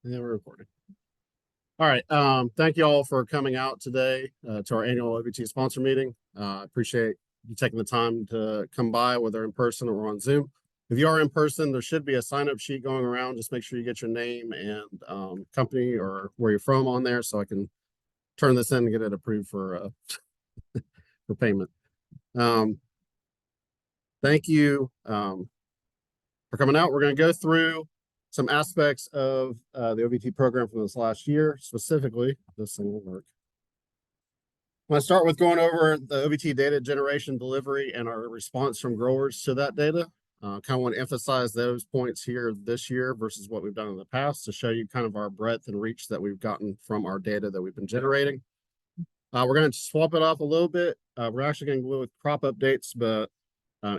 Yeah, we're recording. All right. Thank you all for coming out today to our annual OVT sponsor meeting. Appreciate you taking the time to come by, whether in person or on Zoom. If you are in person, there should be a sign-up sheet going around. Just make sure you get your name and company or where you're from on there, so I can turn this in and get it approved for for payment. Thank you for coming out. We're going to go through some aspects of the OVT program from this last year. Specifically, this thing will work. I'm going to start with going over the OVT data generation, delivery, and our response from growers to that data. Kind of want to emphasize those points here this year versus what we've done in the past to show you kind of our breadth and reach that we've gotten from our data that we've been generating. We're going to swap it off a little bit. We're actually going to go with crop updates, but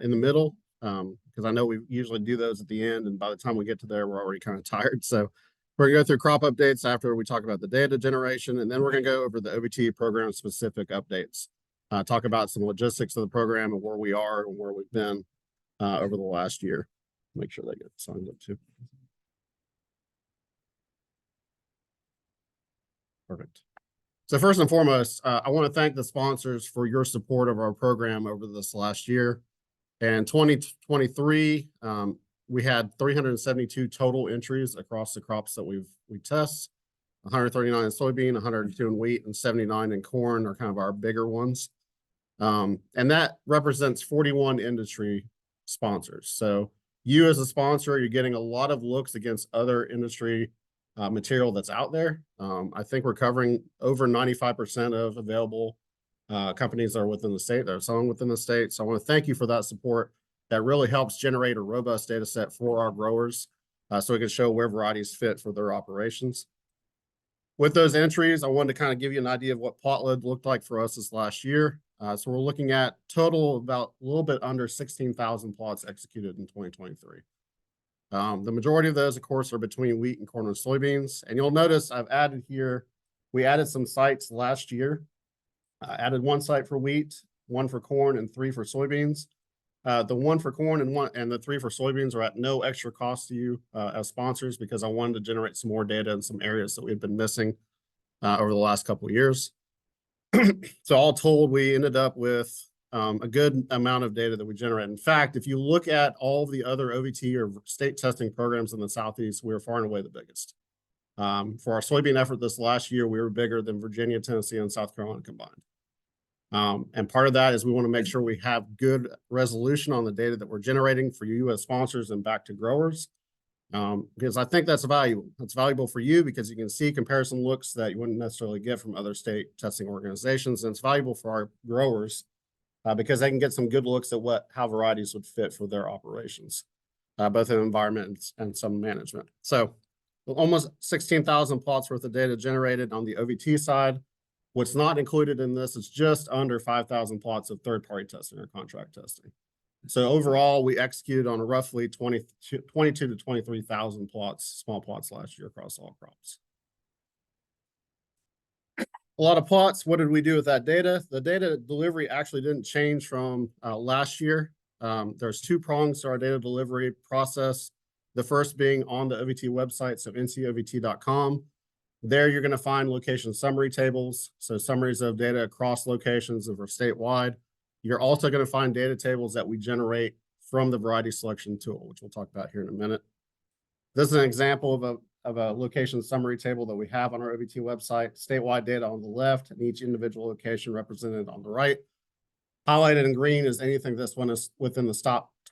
in the middle, because I know we usually do those at the end, and by the time we get to there, we're already kind of tired. So we're gonna go through crop updates after we talk about the data generation, and then we're gonna go over the OVT program specific updates, talk about some logistics of the program and where we are and where we've been over the last year. Make sure they get signed up too. Perfect. So first and foremost, I want to thank the sponsors for your support of our program over this last year. In 2023, we had 372 total entries across the crops that we test. 139 in soybean, 102 in wheat, and 79 in corn are kind of our bigger ones. And that represents 41 industry sponsors. So you as a sponsor, you're getting a lot of looks against other industry material that's out there. I think we're covering over 95% of available companies that are within the state, that are selling within the state. So I want to thank you for that support. That really helps generate a robust data set for our growers so we can show where varieties fit for their operations. With those entries, I wanted to kind of give you an idea of what plot load looked like for us this last year. So we're looking at total about a little bit under 16,000 plots executed in 2023. The majority of those, of course, are between wheat and corn and soybeans. And you'll notice I've added here, we added some sites last year. Added one site for wheat, one for corn, and 3 for soybeans. The 1 for corn and the 3 for soybeans are at no extra cost to you as sponsors, because I wanted to generate some more data in some areas that we've been missing over the last couple of years. So all told, we ended up with a good amount of data that we generate. In fact, if you look at all the other OVT or state testing programs in the Southeast, we were far and away the biggest. For our soybean effort this last year, we were bigger than Virginia, Tennessee, and South Carolina combined. And part of that is we want to make sure we have good resolution on the data that we're generating for you as sponsors and back to growers, because I think that's valuable. It's valuable for you because you can see comparison looks that you wouldn't necessarily get from other state testing organizations. And it's valuable for our growers because they can get some good looks at how varieties would fit for their operations, both in environment and some management. So almost 16,000 plots worth of data generated on the OVT side. What's not included in this is just under 5,000 plots of third-party testing or contract testing. So overall, we executed on roughly 22 to 23,000 plots, small plots last year across all crops. A lot of plots. What did we do with that data? The data delivery actually didn't change from last year. There's 2 prongs to our data delivery process. The first being on the OVT website, so ncovt.com. There you're going to find location summary tables, so summaries of data across locations that are statewide. You're also going to find data tables that we generate from the variety selection tool, which we'll talk about here in a minute. This is an example of a location summary table that we have on our OVT website. Statewide data on the left and each individual location represented on the right. Highlighted in green is anything this one is within the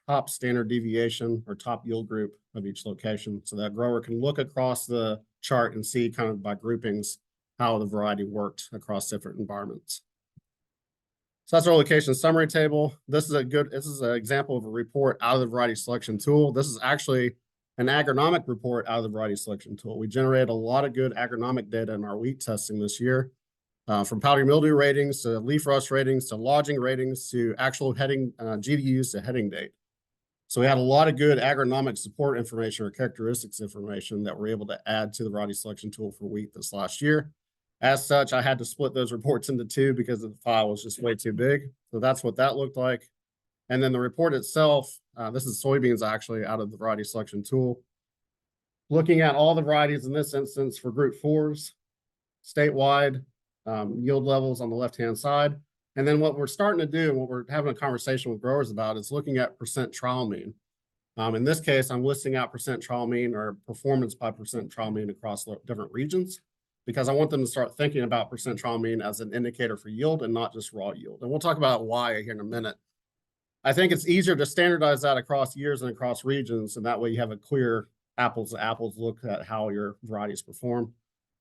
top standard deviation or top yield group of each location, so that grower can look across the chart and see kind of by groupings how the variety worked across different environments. So that's our location summary table. This is an example of a report out of the variety selection tool. This is actually an agronomic report out of the variety selection tool. We generated a lot of good agronomic data in our wheat testing this year, from powdery mildew ratings to leaf rust ratings to lodging ratings to actual heading GDUs to heading date. So we had a lot of good agronomic support information or characteristics information that we're able to add to the variety selection tool for wheat this last year. As such, I had to split those reports into 2 because the file was just way too big. So that's what that looked like. And then the report itself, this is soybeans actually out of the variety selection tool. looking at all the varieties in this instance for group 4s, statewide, yield levels on the left-hand side. And then what we're starting to do, and what we're having a conversation with growers about, is looking at percent trial mean. In this case, I'm listing out percent trial mean or performance by percent trial mean across different regions, because I want them to start thinking about percent trial mean as an indicator for yield and not just raw yield. And we'll talk about why here in a minute. I think it's easier to standardize that across years and across regions, and that way you have a clear apples to apples look at how your varieties perform.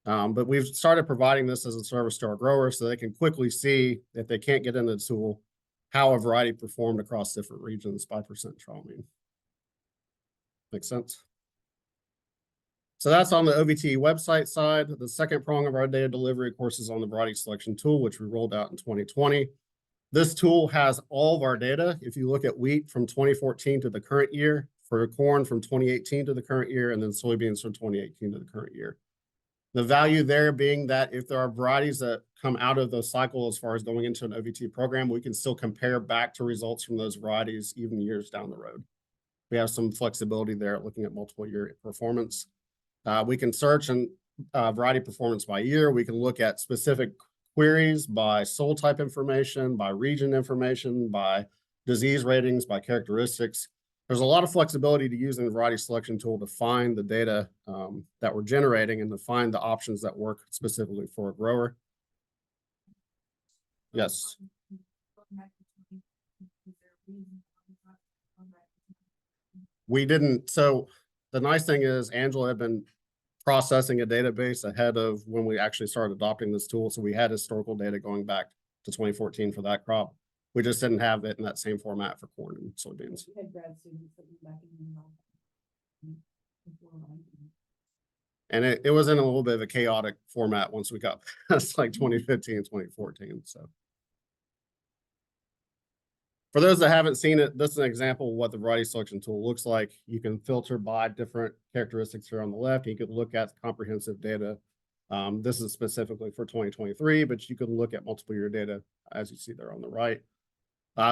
But we've started providing this as a service to our growers so they can quickly see, if they can't get into the tool, how a variety performed across different regions by percent trial mean. Make sense? So that's on the OVT website side. The second prong of our data delivery, of course, is on the variety selection tool, which we rolled out in 2020. This tool has all of our data. If you look at wheat from 2014 to the current year, for corn from 2018 to the current year, and then soybeans from 2018 to the current year. The value there being that if there are varieties that come out of the cycle as far as going into an OVT program, we can still compare back to results from those varieties even years down the road. We have some flexibility there looking at multiple year performance. We can search and variety performance by year. We can look at specific queries by soil type information, by region information, by disease ratings, by characteristics. There's a lot of flexibility to use in the variety selection tool to find the data that we're generating and to find the options that work specifically for a grower. Yes. We didn't. So the nice thing is Angela had been processing a database ahead of when we actually started adopting this tool. So we had historical data going back to 2014 for that crop. We just didn't have it in that same format for corn and soybeans. And it was in a little bit of a chaotic format once we got past like 2015 and 2014. So for those that haven't seen it, this is an example of what the variety selection tool looks like. You can filter by different characteristics here on the left. You could look at comprehensive data. This is specifically for 2023, but you can look at multiple year data as you see there on the right.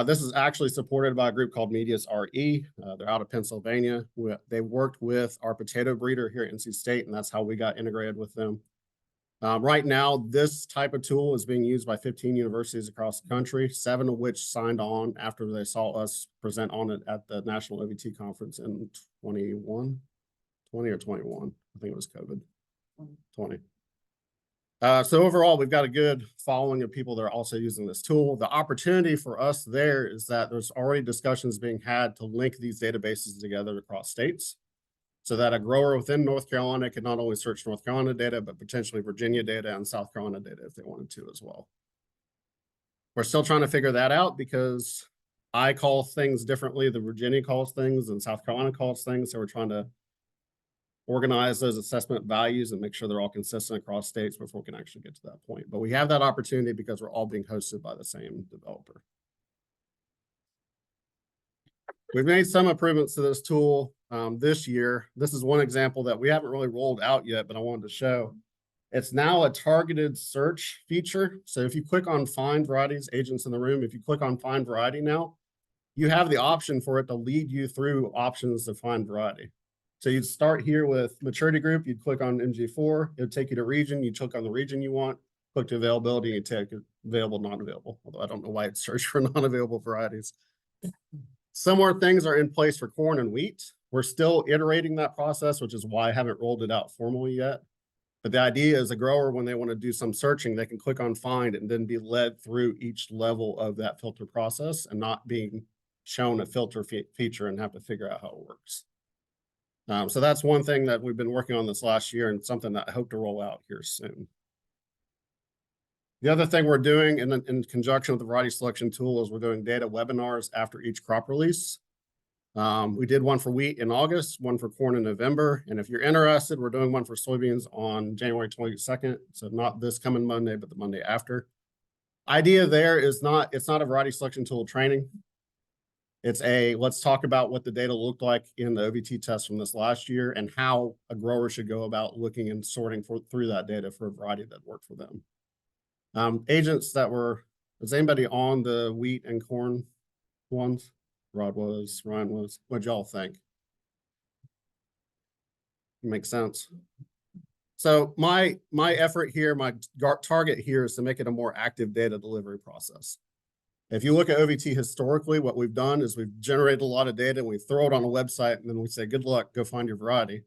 This is actually supported by a group called Medius RE. They're out of Pennsylvania. They worked with our potato breeder here at NC State, and that's how we got integrated with them. Right now, this type of tool is being used by 15 universities across the country, 7 of which signed on after they saw us present on it at the National OVT Conference in 20 or 21. I think it was COVID. 20. So overall, we've got a good following of people that are also using this tool. The opportunity for us there is that there's already discussions being had to link these databases together across states, so that a grower within North Carolina could not only search North Carolina data, but potentially Virginia data and South Carolina data if they wanted to as well. We're still trying to figure that out because I call things differently than Virginia calls things and South Carolina calls things. So we're trying to organize those assessment values and make sure they're all consistent across states before we can actually get to that point. But we have that opportunity because we're all being hosted by the same developer. We've made some improvements to this tool this year. This is one example that we haven't really rolled out yet, but I wanted to show. It's now a targeted search feature. So if you click on Find Varieties, agents in the room, if you click on Find Variety now, you have the option for it to lead you through options to find variety. So you'd start here with maturity group, you'd click on MG4, it would take you to region, you click on the region you want, click to availability, and take available, non-available, although I don't know why it's searched for non-available varieties. Similar things are in place for corn and wheat. We're still iterating that process, which is why I haven't rolled it out formally yet. But the idea is a grower, when they want to do some searching, they can click on find and then be led through each level of that filter process and not being shown a filter feature and have to figure out how it works. So that's one thing that we've been working on this last year and something that I hope to roll out here soon. The other thing we're doing in conjunction with the variety selection tool is we're doing data webinars after each crop release. We did one for wheat in August, one for corn in November. And if you're interested, we're doing one for soybeans on January 22nd. So not this coming Monday, but the Monday after. Idea there is it's not a variety selection tool training. It's let's talk about what the data looked like in the OVT test from this last year and how a grower should go about looking and sorting through that data for a variety that worked for them. Agents that was anybody on the wheat and corn ones? Rod was, Ryan was. What'd y'all think? Makes sense. So my effort here, my target here is to make it a more active data delivery process. If you look at OVT historically, what we've done is we've generated a lot of data and we throw it on a website and then we say, good luck, go find your variety.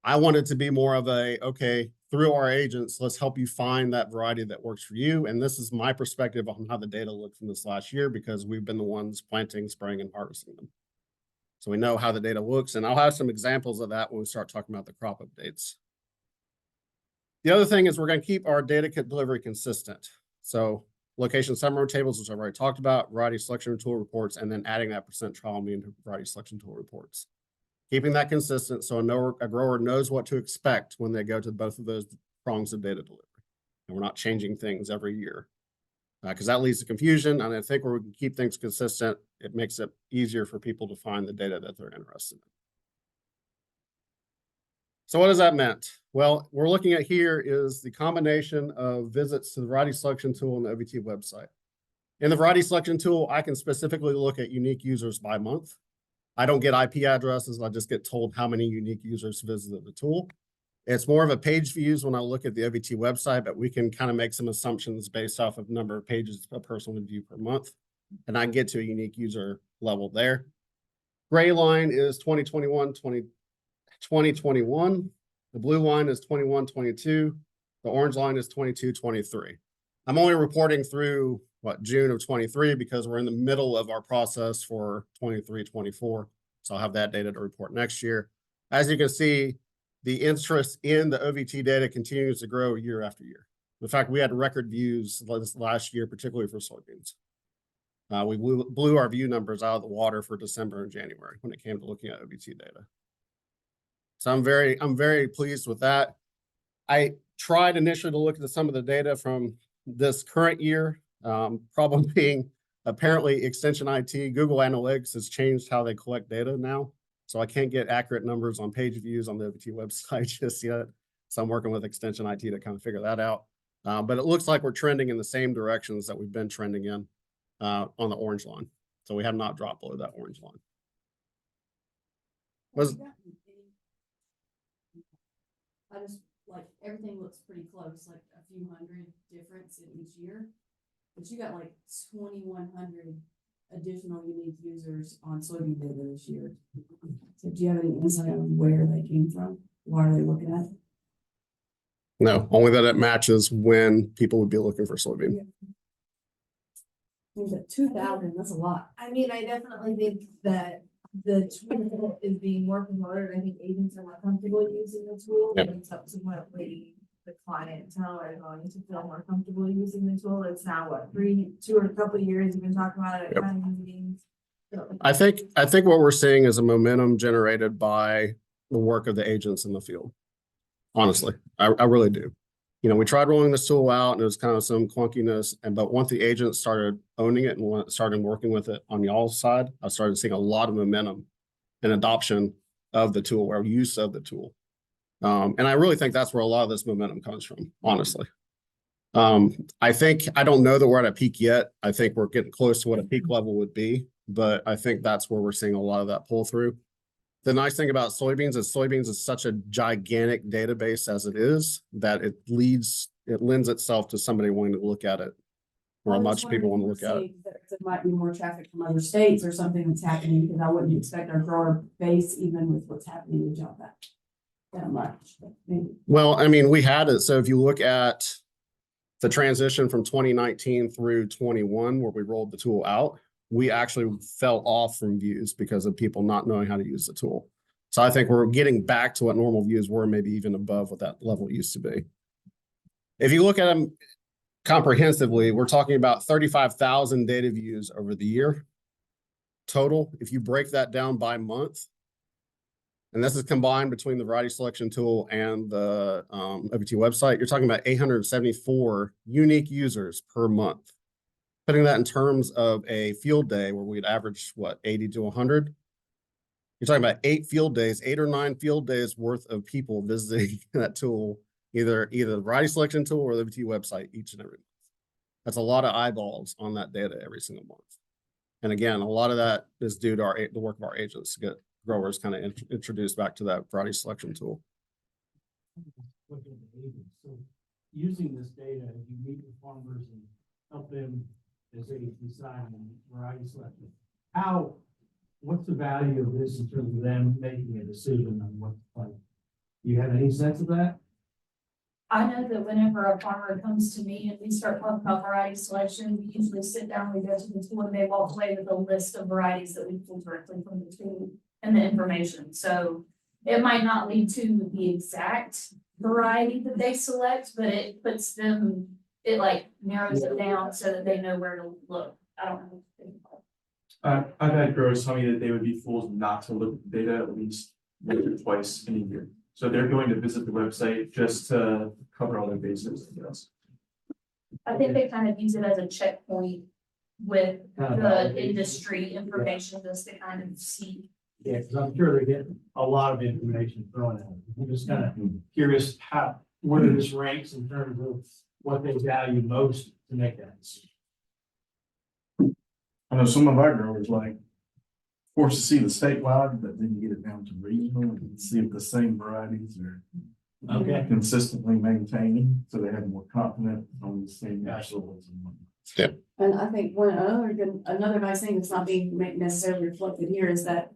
I want it to be more of a, okay, through our agents, let's help you find that variety that works for you. And this is my perspective on how the data looked from this last year because we've been the ones planting, spraying, and harvesting them. So we know how the data looks. And I'll have some examples of that when we start talking about the crop updates. The other thing is we're going to keep our data delivery consistent. So location summary tables, which I've already talked about, variety selection tool reports, and then adding that percent trial mean to variety selection tool reports. Keeping that consistent so a grower knows what to expect when they go to both of those prongs of data delivery. And we're not changing things every year because that leads to confusion. And I think where we can keep things consistent, it makes it easier for people to find the data that they're interested in. So what does that mean? Well, we're looking at here is the combination of visits to the variety selection tool and the OVT website. In the variety selection tool, I can specifically look at unique users by month. I don't get IP addresses. I just get told how many unique users visited the tool. It's more of a page views when I look at the OVT website, but we can kind of make some assumptions based off of number of pages a person would view per month. And I can get to a unique user level there. Gray line is 2021. The blue line is 21-22. The orange line is 22-23. I'm only reporting through June of 23 because we're in the middle of our process for 23-24. So I'll have that data to report next year. As you can see, the interest in the OVT data continues to grow year after year. In fact, we had record views last year, particularly for soybeans. We blew our view numbers out of the water for December and January when it came to looking at OVT data. So I'm very pleased with that. I tried initially to look at some of the data from this current year. Problem being, apparently Extension IT, Google Analytics has changed how they collect data now. So I can't get accurate numbers on page views on the OVT website just yet. So I'm working with Extension IT to kind of figure that out. But it looks like we're trending in the same directions that we've been trending in on the orange line. So we have not dropped below that orange line. I just like everything looks pretty close, like a few hundred difference in each year. But you got like 2,100 additional unique users on soybean data this year. So do you have any insight on where they came from? Why are they looking at it? No, only that it matches when people would be looking for soybean. Yeah. I mean, 2,000, that's a lot. I mean, I definitely think that the tool is being more promoted. I think agents are more comfortable using the tool. Yep. And subsequently, the clientele are going to feel more comfortable using the tool. It's now what, 2 or a couple of years you've been talking about it at planning meetings. So, I think what we're seeing is a momentum generated by the work of the agents in the field. Honestly, I really do. You know, we tried rolling this tool out and it was kind of some clunkiness. But once the agents started owning it and started working with it on y'all's side, I started seeing a lot of momentum and adoption of the tool or use of the tool. And I really think that's where a lot of this momentum comes from, honestly. I don't know that we're at a peak yet. I think we're getting close to what a peak level would be, but I think that's where we're seeing a lot of that pull through. The nice thing about soybeans is such a gigantic database as it is that it lends itself to somebody wanting to look at it, or a bunch of people want to look at it. There might be more traffic from other states or something that's happening, because I wouldn't expect our grower base, even with what's happening, to jump that much. Maybe. Well, I mean, we had it. So if you look at the transition from 2019 through 21, where we rolled the tool out, we actually fell off from views because of people not knowing how to use the tool. So I think we're getting back to what normal views were, maybe even above what that level used to be. If you look at them comprehensively, we're talking about 35,000 data views over the year total. If you break that down by month, and this is combined between the variety selection tool and the OVT website, you're talking about 874 unique users per month. Putting that in terms of a field day where we'd average, 80 to 100? You're talking about 8 or 9 field days worth of people visiting that tool, either the variety selection tool or the OVT website each and every month. That's a lot of eyeballs on that data every single month. And again, a lot of that is due to the work of our agents to get growers kind of introduced back to that variety selection tool. looking at the agents. So using this data, you meet with farmers and help them as they decide on variety selection. What's the value of this in terms of them making a decision on what to plant? Do you have any sense of that? I know that whenever a farmer comes to me and we start talking about variety selection, we usually sit down, we go to the tool and they walk away with a list of varieties that we pull directly from the tool and the information. So it might not lead to the exact variety that they select, but it puts them, it like narrows it down so that they know where to look. I don't know. I've had growers tell me that they would be fools not to look at the data at least once or twice in a year. So they're going to visit the website just to cover all their bases, I guess. I think they kind of use it as a checkpoint with the industry information, just to kind of see. Yeah, because I'm sure they're getting a lot of information thrown at them. I'm just kind of curious where this ranks in terms of what they value most to make that decision. I know some of our growers like forced to see the statewide, but then you get it down to regional and see if the same varieties are Okay. consistently maintained, so they have more confidence on the same soils and whatnot. And I think another nice thing that's not being necessarily reflected here is that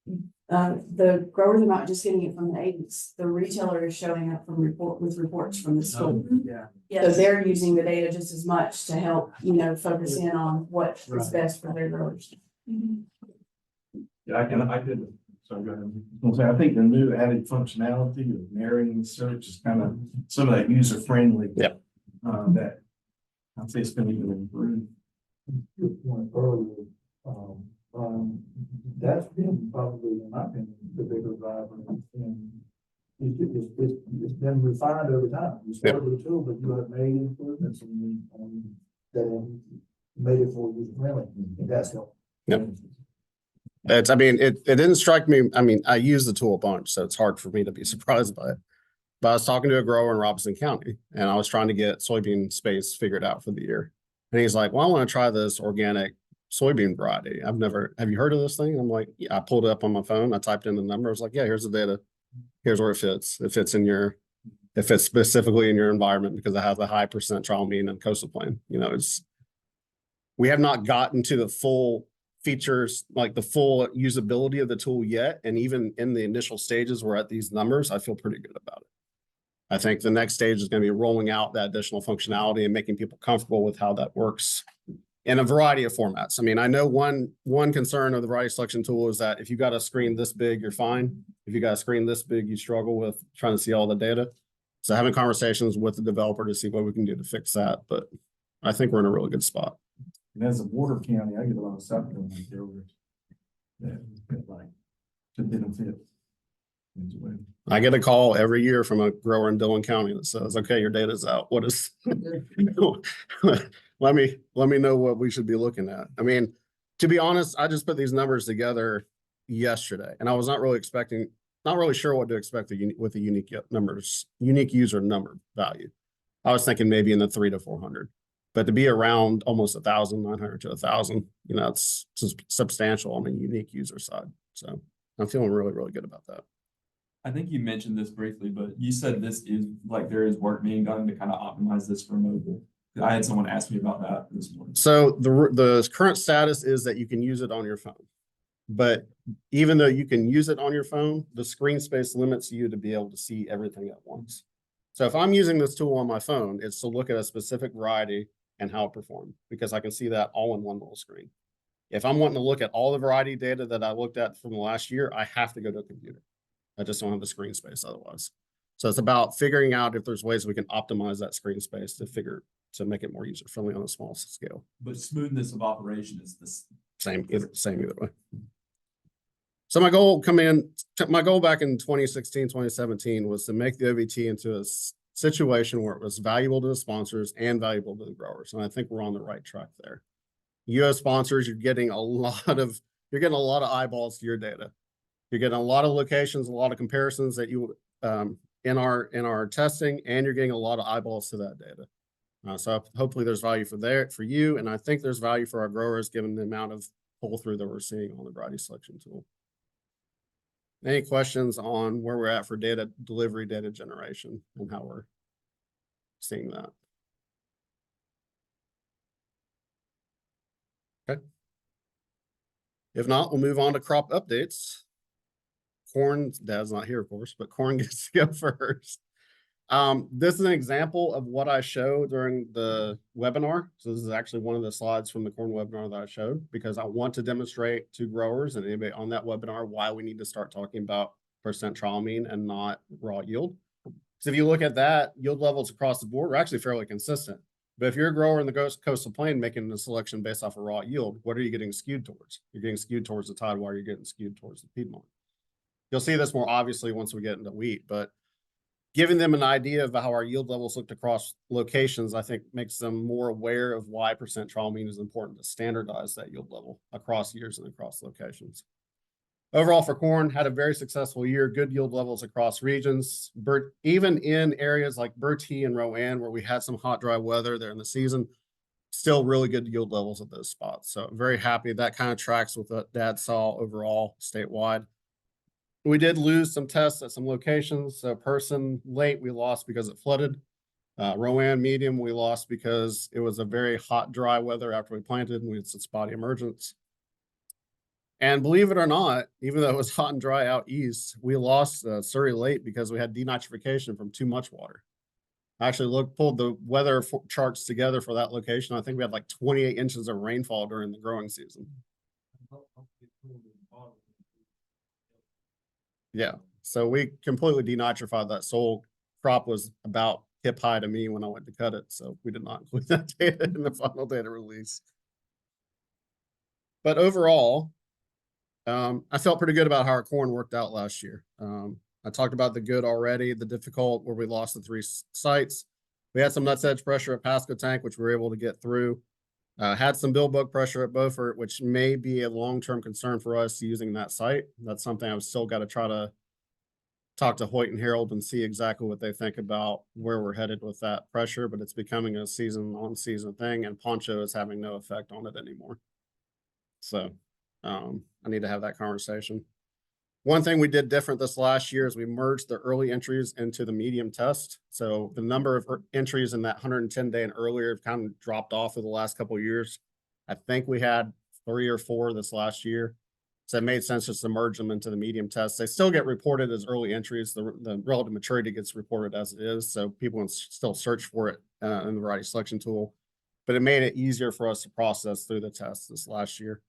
the growers are not just getting it from the agents, the retailer is showing up with reports from the school. Yeah. So they're using the data just as much to help, focus in on what is Right. best for their growers. Yeah, I did, sorry, go ahead. I think the new added functionality of narrowing the search is kind of some of that user friendly. Yep. That I'd say it's been even improved. Your point earlier, that's been probably, in my opinion, the bigger driver, and it's been refined over time. You started with a tool, but you have made improvements that have made it more user friendly, and that's helped. Yep. It didn't strike me. I use the tool a bunch, so it's hard for me to be surprised by it. But I was talking to a grower in Robeson County and I was trying to get soybean space figured out for the year. And he's like, well, I want to try this organic soybean variety. Have you heard of this thing? I'm like, yeah, I pulled it up on my phone. I typed in the number. I was like, yeah, here's the data. Here's where it fits. It fits specifically in your environment because it has a high percent trial mean and coastal plain. We have not gotten to the full features, like the full usability of the tool yet. And even in the initial stages, we're at these numbers. I feel pretty good about it. I think the next stage is going to be rolling out that additional functionality and making people comfortable with how that works in a variety of formats. I know one concern of the variety selection tool is that if you got a screen this big, you're fine. If you got a screen this big, you struggle with trying to see all the data. So having conversations with the developer to see what we can do to fix that. But I think we're in a really good spot. And as a border county, I get a lot of South Carolina growers that like to benefit. I get a call every year from a grower in Dillon County that says, okay, your data's out. What is, let me know what we should be looking at. To be honest, I just put these numbers together yesterday and I was not really sure what to expect with the unique user number value. I was thinking maybe in the 300 to 400, but to be around almost 1,000, 900 to 1,000, it's substantial on the unique user side. So I'm feeling really, really good about that. I think you mentioned this briefly, but you said this is like there is work being done to kind of optimize this for mobile. I had someone ask me about that this morning. So the current status is that you can use it on your phone. But even though you can use it on your phone, the screen space limits you to be able to see everything at once. So if I'm using this tool on my phone, it's to look at a specific variety and how it performed because I can see that all in one little screen. If I'm wanting to look at all the variety data that I looked at from the last year, I have to go to a computer. I just don't have the screen space otherwise. So it's about figuring out if there's ways we can optimize that screen space to make it more user friendly on a small scale. But smoothness of operation is this Same either way. So my goal back in 2016, 2017 was to make the OVT into a situation where it was valuable to the sponsors and valuable to the growers. And I think we're on the right track there. US sponsors, you're getting a lot of eyeballs to your data. You're getting a lot of locations, a lot of comparisons that you in our testing, and you're getting a lot of eyeballs to that data. So hopefully there's value for you, and I think there's value for our growers given the amount of pull through that we're seeing on the variety selection tool. Any questions on where we're at for data delivery, data generation, and how we're seeing that? Okay. If not, we'll move on to crop updates. Corn, Dad's not here, of course, but corn gets to go first. This is an example of what I showed during the webinar. So this is actually one of the slides from the corn webinar that I showed, because I want to demonstrate to growers and anybody on that webinar why we need to start talking about percent trial mean and not raw yield. So if you look at that, yield levels across the board are actually fairly consistent. But if you're a grower in the coastal plain making a selection based off of raw yield, what are you getting skewed towards? You're getting skewed towards the Tidewater, you're getting skewed towards the Piedmont. You'll see this more obviously once we get into wheat, but giving them an idea of how our yield levels looked across locations, I think makes them more aware of why percent trial mean is important to standardize that yield level across years and across locations. Overall for corn, had a very successful year, good yield levels across regions, even in areas like Bertie and Rowan, where we had some hot, dry weather there in the season, still really good yield levels at those spots. So I'm very happy that kind of tracks with what Dad saw overall statewide. We did lose some tests at some locations. So Person late, we lost because it flooded. Rowan medium, we lost because it was a very hot, dry weather after we planted and we had some spotty emergence. And believe it or not, even though it was hot and dry out east, we lost Surrey late because we had denitrification from too much water. I actually pulled the weather charts together for that location. I think we had like 28 inches of rainfall during the growing season. Yeah, so we completely denitrified that soil. Crop was about hip high to me when I went to cut it, so we did not include that data in the final data release. But overall, I felt pretty good about how our corn worked out last year. I talked about the good already, the difficult where we lost the 3 sites. We had some nuts edge pressure at Pasco Tank, which we were able to get through. Had some bill bug pressure at Beaufort, which may be a long-term concern for us using that site. That's something I've still got to try to talk to Hoyt and Harold and see exactly what they think about where we're headed with that pressure, but it's becoming a season-on-season thing, and Poncho is having no effect on it anymore. So I need to have that conversation. One thing we did different this last year is we merged the early entries into the medium test. So the number of entries in that 110-day and earlier have kind of dropped off for the last couple of years. I think we had 3 or 4 this last year. So it made sense just to merge them into the medium test. They still get reported as early entries. The relative maturity gets reported as it is. So people can still search for it in the variety selection tool. But it made it easier for us to process through the test this last year.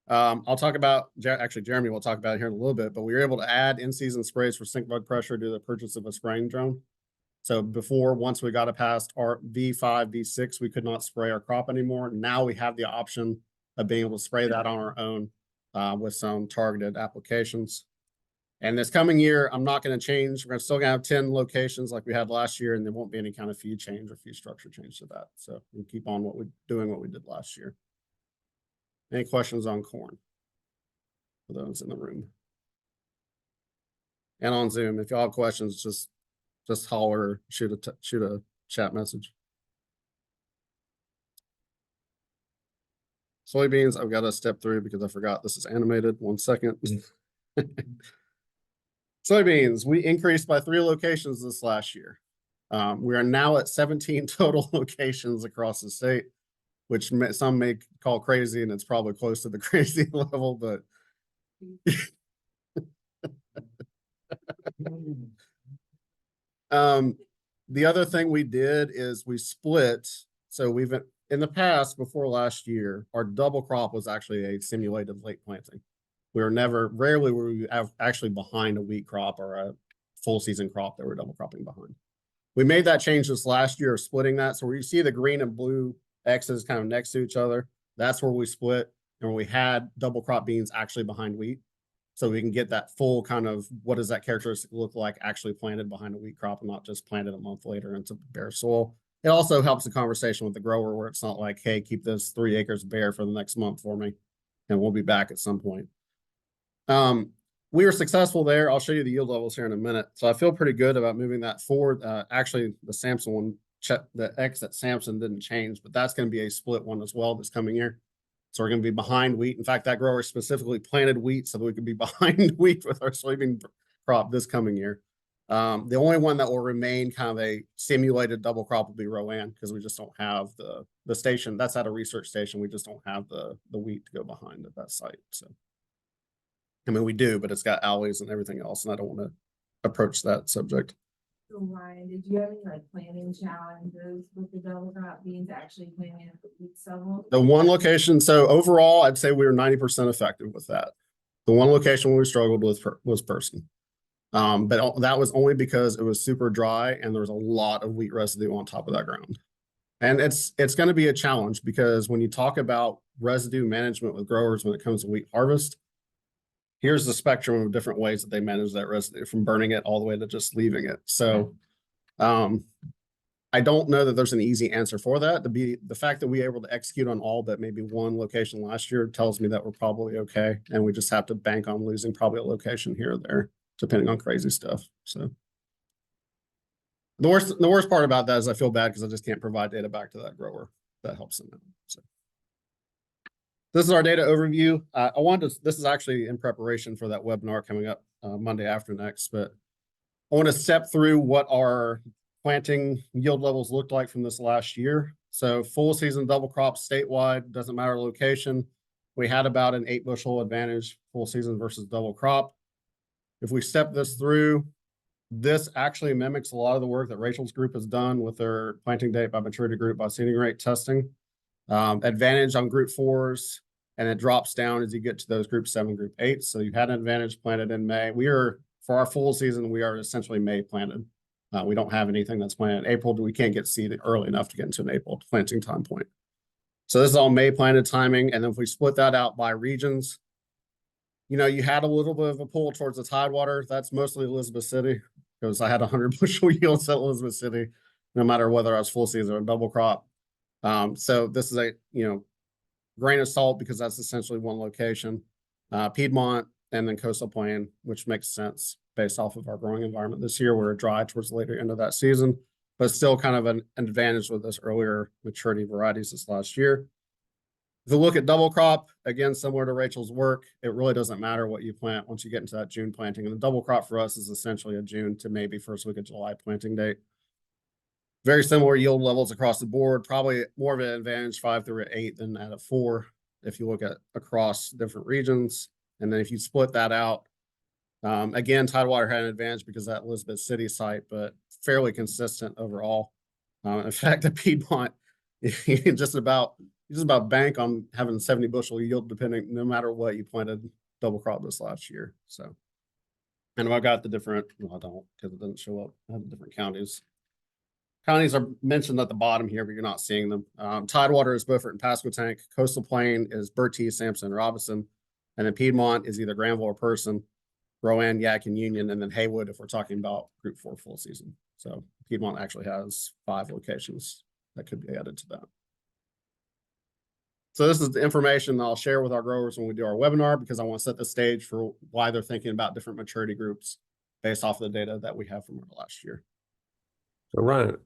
I'll talk about, actually Jeremy will talk about it here in a little bit, but we were able to add in-season sprays for stink bug pressure due to the purchase of a spraying drone. So before, once we got it past our V5, V6, we could not spray our crop anymore. Now we have the option of being able to spray that on our own with some targeted applications. And this coming year, I'm not going to change. We're still going to have 10 locations like we had last year, and there won't be any kind of feed change or feed structure change to that. So we keep on what we did last year. Any questions on corn for those in the room? And on Zoom, if y'all have questions, just holler or shoot a chat message. Soybeans, I've got to step through because I forgot this is animated. 1 second. Soybeans, we increased by 3 locations this last year. We are now at 17 total locations across the state, which some may call crazy, and it's probably close to the crazy level, but the other thing we did is we split. So we've, in the past, before last year, our double crop was actually a simulated late planting. Rarely were we actually behind a wheat crop or a full season crop that we're double cropping behind. We made that change this last year, splitting that. So where you see the green and blue X's kind of next to each other, that's where we split, and where we had double crop beans actually behind wheat. So we can get that full kind of, what does that characteristic look like actually planted behind a wheat crop and not just planted a month later into bare soil. It also helps the conversation with the grower where it's not like, hey, keep this 3 acres bare for the next month for me, and we'll be back at some point. We were successful there. I'll show you the yield levels here in a minute. So I feel pretty good about moving that forward. Actually, the Samson one, the X at Samson didn't change, but that's going to be a split one as well this coming year. So we're gonna be behind wheat. In fact, that grower specifically planted wheat so that we could be behind wheat with our soybean crop this coming year. The only one that will remain kind of a simulated double crop will be Rowan, because we just don't have the station. That's at a research station. We just don't have the wheat to go behind at that site. So, I mean, we do, but it's got alleys and everything else, and I don't want to approach that subject. So Ryan, did you have any like planning challenges with the double crop beans actually planting at the wheat stubble? The one location, so overall, I'd say we were 90% effective with that. The one location where we struggled with was Person. But that was only because it was super dry and there was a lot of wheat residue on top of that ground. And it's going to be a challenge, because when you talk about residue management with growers when it comes to wheat harvest, here's the spectrum of different ways that they manage that residue, from burning it all the way to just leaving it. So I don't know that there's an easy answer for that. The fact that we were able to execute on all but maybe one location last year tells me that we're probably okay. And we just have to bank on losing probably a location here or there, depending on crazy stuff. So the worst part about that is I feel bad because I just can't provide data back to that grower that helps them out. So this is our data overview. This is actually in preparation for that webinar coming up Monday after next, but I want to step through what our planting yield levels looked like from this last year. So full season double crop statewide, doesn't matter location. We had about an 8 bushel advantage full season versus double crop. If we step this through, this actually mimics a lot of the work that Rachel's group has done with their planting date by maturity group by seeding rate testing. Advantage on group 4s, and it drops down as you get to those group 7, group 8. So you had an advantage planted in May. For our full season, we are essentially May planted. We don't have anything that's planted in April. We can't get seeded early enough to get into an April planting time point. So this is all May planted timing. And then if we split that out by regions, you know, you had a little bit of a pull towards the Tidewater. That's mostly Elizabeth City, because I had 100 bushel yields at Elizabeth City, no matter whether I was full season or double crop. So this is a, grain of salt, because that's essentially one location. Piedmont, and then Coastal Plain, which makes sense based off of our growing environment this year. We're dry towards the later end of that season, but still kind of an advantage with this earlier maturity varieties this last year. If you look at double crop, again, similar to Rachel's work, it really doesn't matter what you plant once you get into that June planting. And the double crop for us is essentially a June to maybe first week of July planting date. Very similar yield levels across the board, probably more of an advantage 5 through 8 than at a 4 if you look at across different regions. And then if you split that out, again, Tidewater had an advantage because of that Elizabeth City site, but fairly consistent overall. In fact, the Piedmont, you just about bank on having 70 bushel yield, depending, no matter what you planted double crop this last year. So, and I got the different, well, I don't, because it doesn't show up. I have the different counties. Counties are mentioned at the bottom here, but you're not seeing them. Tidewater is Beaufort and Pasquotank. Coastal Plain is Bertie, Sampson, and Robinson. And then Piedmont is either Granville or Person, Rowan, Yak, and Union, and then Haywood if we're talking about group 4 full season. So Piedmont actually has 5 locations that could be added to that. So this is the information I'll share with our growers when we do our webinar, because I want to set the stage for why they're thinking about different maturity groups based off of the data that we have from our last year. So Ryan,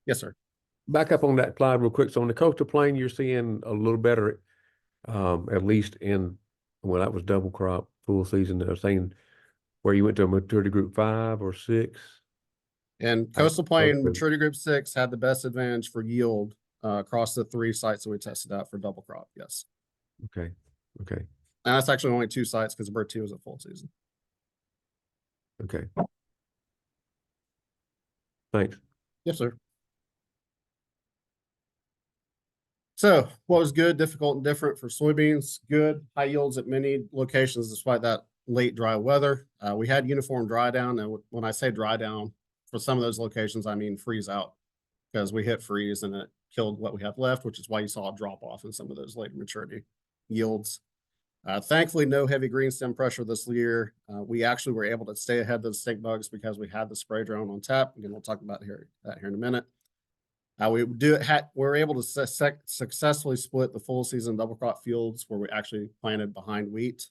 Yes, sir. back up on that slide real quick. So on the Coastal Plain, you're seeing a little better, at least in, well, that was double crop full season. They're saying where you went to a maturity group 5 or 6. And Coastal Plain Okay. maturity group 6 had the best advantage for yield across the 3 sites that we tested out for double crop. Yes. Okay. Okay. And that's actually only 2 sites because Bertie was a full season. Okay. Thanks. Yes, sir. So what was good, difficult, and different for soybeans? Good, high yields at many locations despite that late dry weather. We had uniform dry down, and when I say dry down, for some of those locations, I mean freeze out, because we hit freeze and it killed what we had left, which is why you saw a drop off in some of those later maturity yields. Thankfully, no heavy green stem pressure this year. We actually were able to stay ahead of the stink bugs because we had the spray drone on tap. Again, we'll talk about that here in a minute. We're able to successfully split the full season double crop fields where we actually planted behind wheat.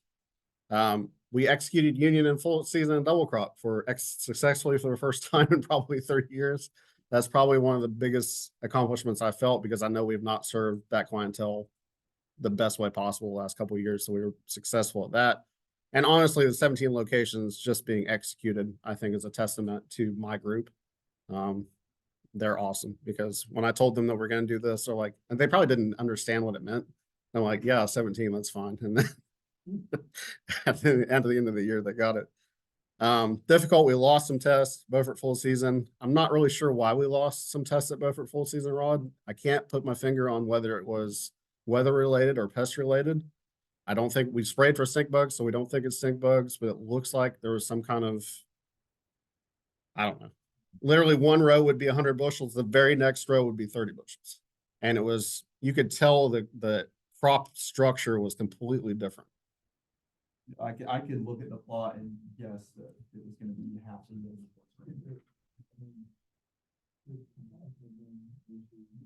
We executed union and full season and double crop successfully for the first time in probably 30 years. That's probably one of the biggest accomplishments I felt, because I know we've not served that clientele the best way possible the last couple of years. So we were successful at that. And honestly, the 17 locations just being executed, I think, is a testament to my group. They're awesome, because when I told them that we're going to do this, they're like, and they probably didn't understand what it meant. I'm like, yeah, 17, that's fine. And then at the end of the year, they got it. Difficult, we lost some tests, Beaufort full season. I'm not really sure why we lost some tests at Beaufort full season, Rod. I can't put my finger on whether it was weather related or pest related. I don't think we sprayed for stink bugs, so we don't think it's stink bugs, but it looks like there was some kind of, I don't know. Literally one row would be 100 bushels. The very next row would be 30 bushels. And it was, you could tell the crop structure was completely different. I could look at the plot and guess that it was gonna be half of the.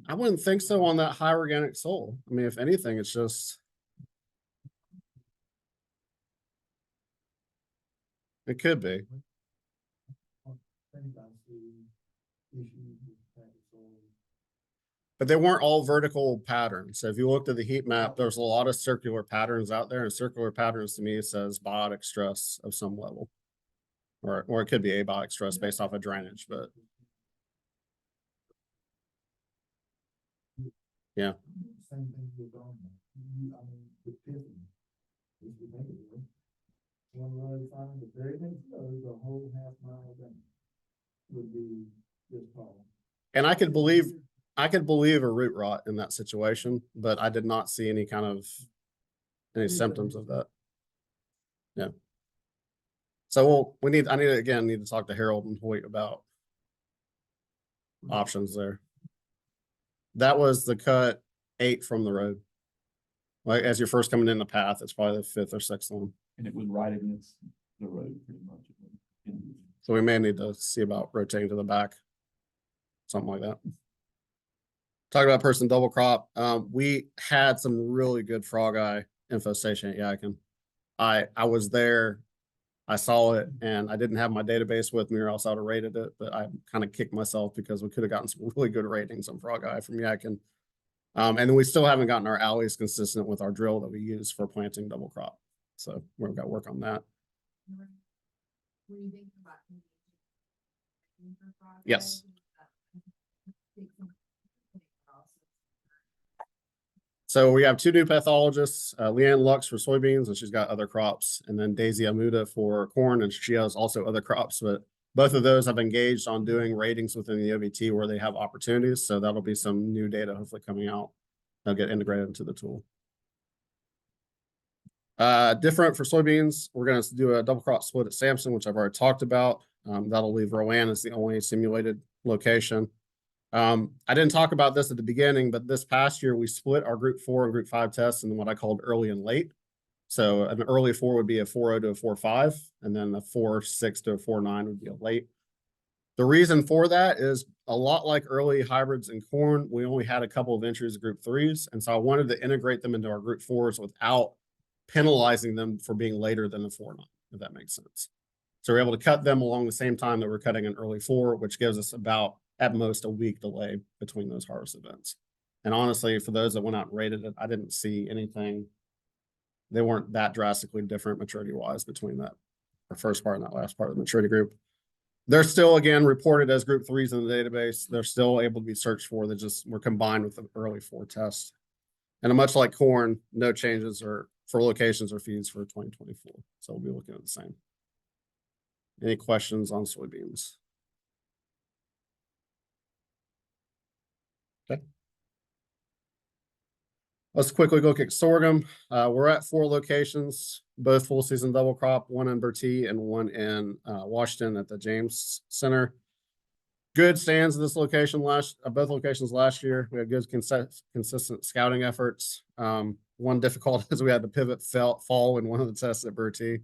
I wouldn't think so on that high organic soil. I mean, if anything, it's just. It could be. But they weren't all vertical patterns. So if you looked at the heat map, there's a lot of circular patterns out there, and circular patterns to me says biotic stress of some level. Or it could be abiotic stress based off of drainage, but yeah. Same thing with I mean, with Tiffany. If you think of it, one road found the very next road, the whole half mile thing would be just tall. And I could believe a root rot in that situation, but I did not see any kind of any symptoms of that. Yeah. So I need to talk to Harold and Hoyt about options there. That was the cut 8 from the road. Like as you're first coming in the path, it's probably the 5th or 6th one. And it was right against the road pretty much. So we may need to see about rotating to the back. Something like that. Talk about person double crop. We had some really good frog eye infestation at Yakin. I was there, I saw it, and I didn't have my database with me or else I would have rated it, but I kind of kicked myself because we could have gotten some really good ratings on frog eye from Yakin. And then we still haven't gotten our alleys consistent with our drill that we use for planting double crop. So we've got to work on that. Were you thinking about? Yes. So we have 2 new pathologists, Leanne Lux for soybeans, and she's got other crops, and then Daisy Amuda for corn, and she has also other crops, but both of those have engaged on doing ratings within the OVT where they have opportunities. So that'll be some new data hopefully coming out. They'll get integrated into the tool. Different for soybeans, we're going to do a double crop split at Sampson, which I've already talked about. That'll leave Rowan as the only simulated location. I didn't talk about this at the beginning, but this past year we split our group 4 and group 5 tests in what I called early and late. So an early 4 would be a 4.0 to a 4.5, and then a 4.6 to a 4.9 would be a late. The reason for that is a lot like early hybrids in corn, we only had a couple of entries of group 3s. And so I wanted to integrate them into our group 4s without penalizing them for being later than the 4.9, if that makes sense. So we're able to cut them along the same time that we're cutting an early 4, which gives us about at most a week delay between those harvest events. And honestly, for those that went out and rated it, I didn't see anything. They weren't that drastically different maturity wise between that first part and that last part of the maturity group. They're still, again, reported as group 3s in the database. They're still able to be searched for. They just were combined with the early 4 test. And much like corn, no changes or for locations or feeds for 2024. So we'll be looking at the same. Any questions on soybeans? Okay. Let's quickly look at sorghum. We're at 4 locations, both full season double crop, 1 in Bertie and 1 in Washington at the James Center. Good stands at this location both locations last year. We had good consistent scouting efforts. One difficult is we had the pivot fall in one of the tests at Bertie.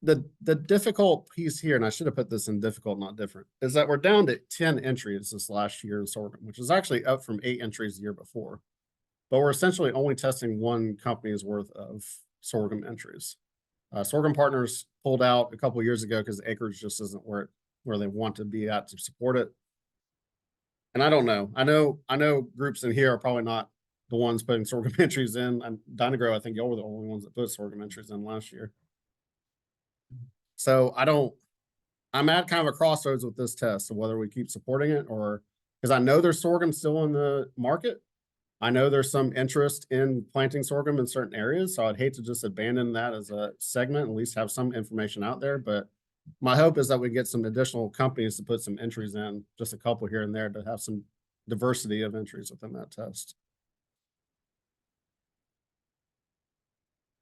The difficult piece here, and I should have put this in difficult, not different, is that we're down to 10 entries this last year in sorghum, which is actually up from 8 entries the year before. But we're essentially only testing 1 company's worth of sorghum entries. Sorghum Partners pulled out a couple of years ago because the acreage just isn't where they want to be at to support it. And I don't know. I know groups in here are probably not the ones putting sorghum entries in. And Dynagrow, I think y'all were the only ones that put sorghum entries in last year. So I'm at kind of a crossroads with this test of whether we keep supporting it or, because I know there's sorghum still in the market. I know there's some interest in planting sorghum in certain areas, so I'd hate to just abandon that as a segment, at least have some information out there. But my hope is that we get some additional companies to put some entries in, just a couple here and there, to have some diversity of entries within that test.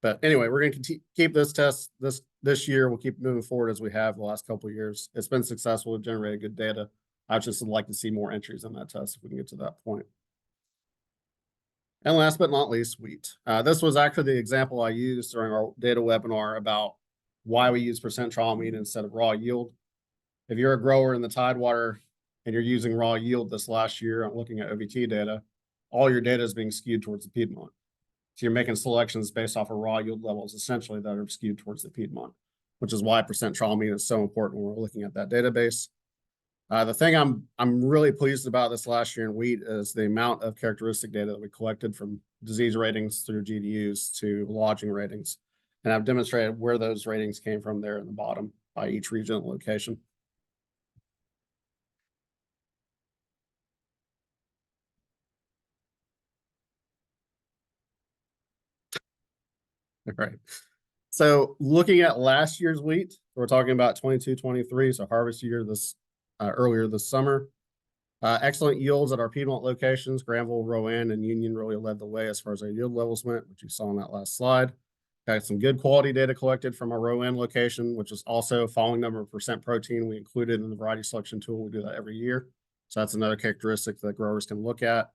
But anyway, we're going to keep this test this year. We'll keep moving forward as we have the last couple of years. It's been successful. We've generated good data. I just would like to see more entries in that test if we can get to that point. And last but not least, wheat. This was actually the example I used during our data webinar about why we use percent trial mean instead of raw yield. If you're a grower in the Tidewater and you're using raw yield this last year, I'm looking at OVT data, all your data is being skewed towards the Piedmont. So you're making selections based off of raw yield levels, essentially, that are skewed towards the Piedmont, which is why percent trial mean is so important when we're looking at that database. The thing I'm really pleased about this last year in wheat is the amount of characteristic data that we collected, from disease ratings through GDUs to lodging ratings. And I've demonstrated where those ratings came from there in the bottom by each regional location. All right. So looking at last year's wheat, we're talking about 22-23, so harvest year earlier this summer. Excellent yields at our Piedmont locations. Granville, Rowan, and Union really led the way as far as our yield levels went, which you saw on that last slide. Got some good quality data collected from our Rowan location, which is also following number of percent protein we included in the variety selection tool. We do that every year. So that's another characteristic that growers can look at.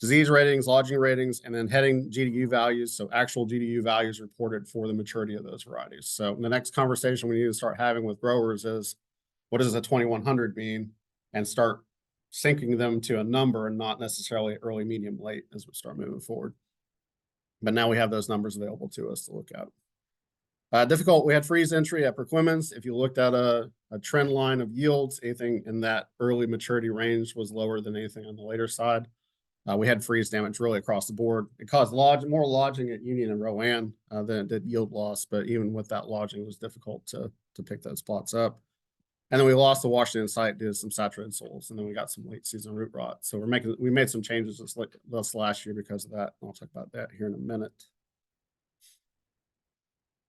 Disease ratings, lodging ratings, and then heading GDU values. So actual GDU values reported for the maturity of those varieties. So the next conversation we need to start having with growers is, what does a 2100 mean? And start syncing them to a number and not necessarily early, medium, late as we start moving forward. But now we have those numbers available to us to look at. Difficult, we had freeze entry at Perquimans. If you looked at a trend line of yields, anything in that early maturity range was lower than anything on the later side. We had freeze damage really across the board. It caused more lodging at Union and Rowan than it did yield loss, but even with that lodging, it was difficult to pick those plots up. And then we lost the Washington site due to some saturated soils, and then we got some late season root rot. So we made some changes this last year because of that. I'll talk about that here in a minute.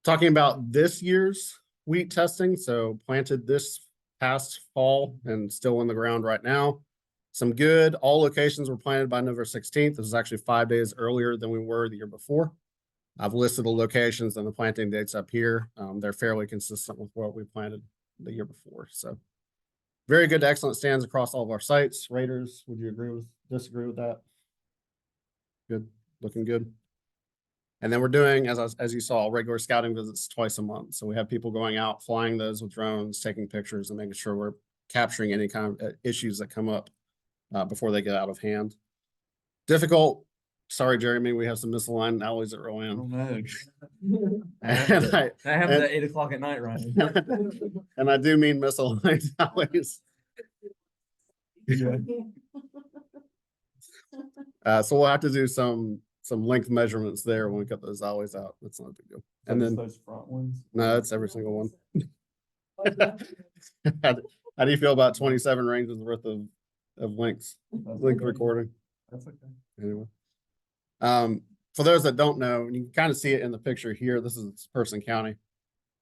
Talking about this year's wheat testing, so planted this past fall and still in the ground right now. Some good, all locations were planted by November 16th. This is actually 5 days earlier than we were the year before. I've listed the locations and the planting dates up here. They're fairly consistent with what we planted the year before. So very good to excellent stands across all of our sites. Raters, would you disagree with that? Good, looking good. And then we're doing, as you saw, regular scouting visits twice a month. So we have people going out, flying those with drones, taking pictures, and making sure we're capturing any kind of issues that come up before they get out of hand. Difficult. Sorry, Jeremy, we have some misaligned alleys at Rowan. Oh, no. And That happens at 8 o'clock at night, Ryan. And I do mean misaligned alleys. So we'll have to do some length measurements there when we cut those alleys out. That's not a big deal. And then those front ones. no, it's every single one. How do you feel about 27 ranges worth of length recording? That's okay. Anyway, for those that don't know, and you can kind of see it in the picture here, this is Person County.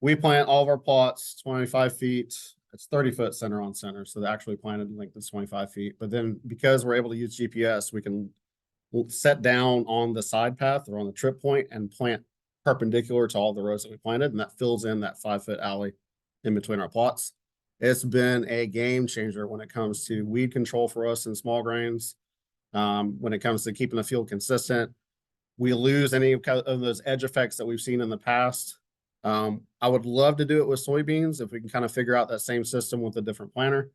We plant all of our plots 25 feet. It's 30-foot center on center, so the actually planted length is 25 feet. But then because we're able to use GPS, we can set down on the side path or on the trip point and plant perpendicular to all the rows that we planted, and that fills in that 5-foot alley in between our plots. It's been a game changer when it comes to weed control for us in small grains. When it comes to keeping the field consistent, we lose any of those edge effects that we've seen in the past. I would love to do it with soybeans if we can kind of figure out that same system with a different planter.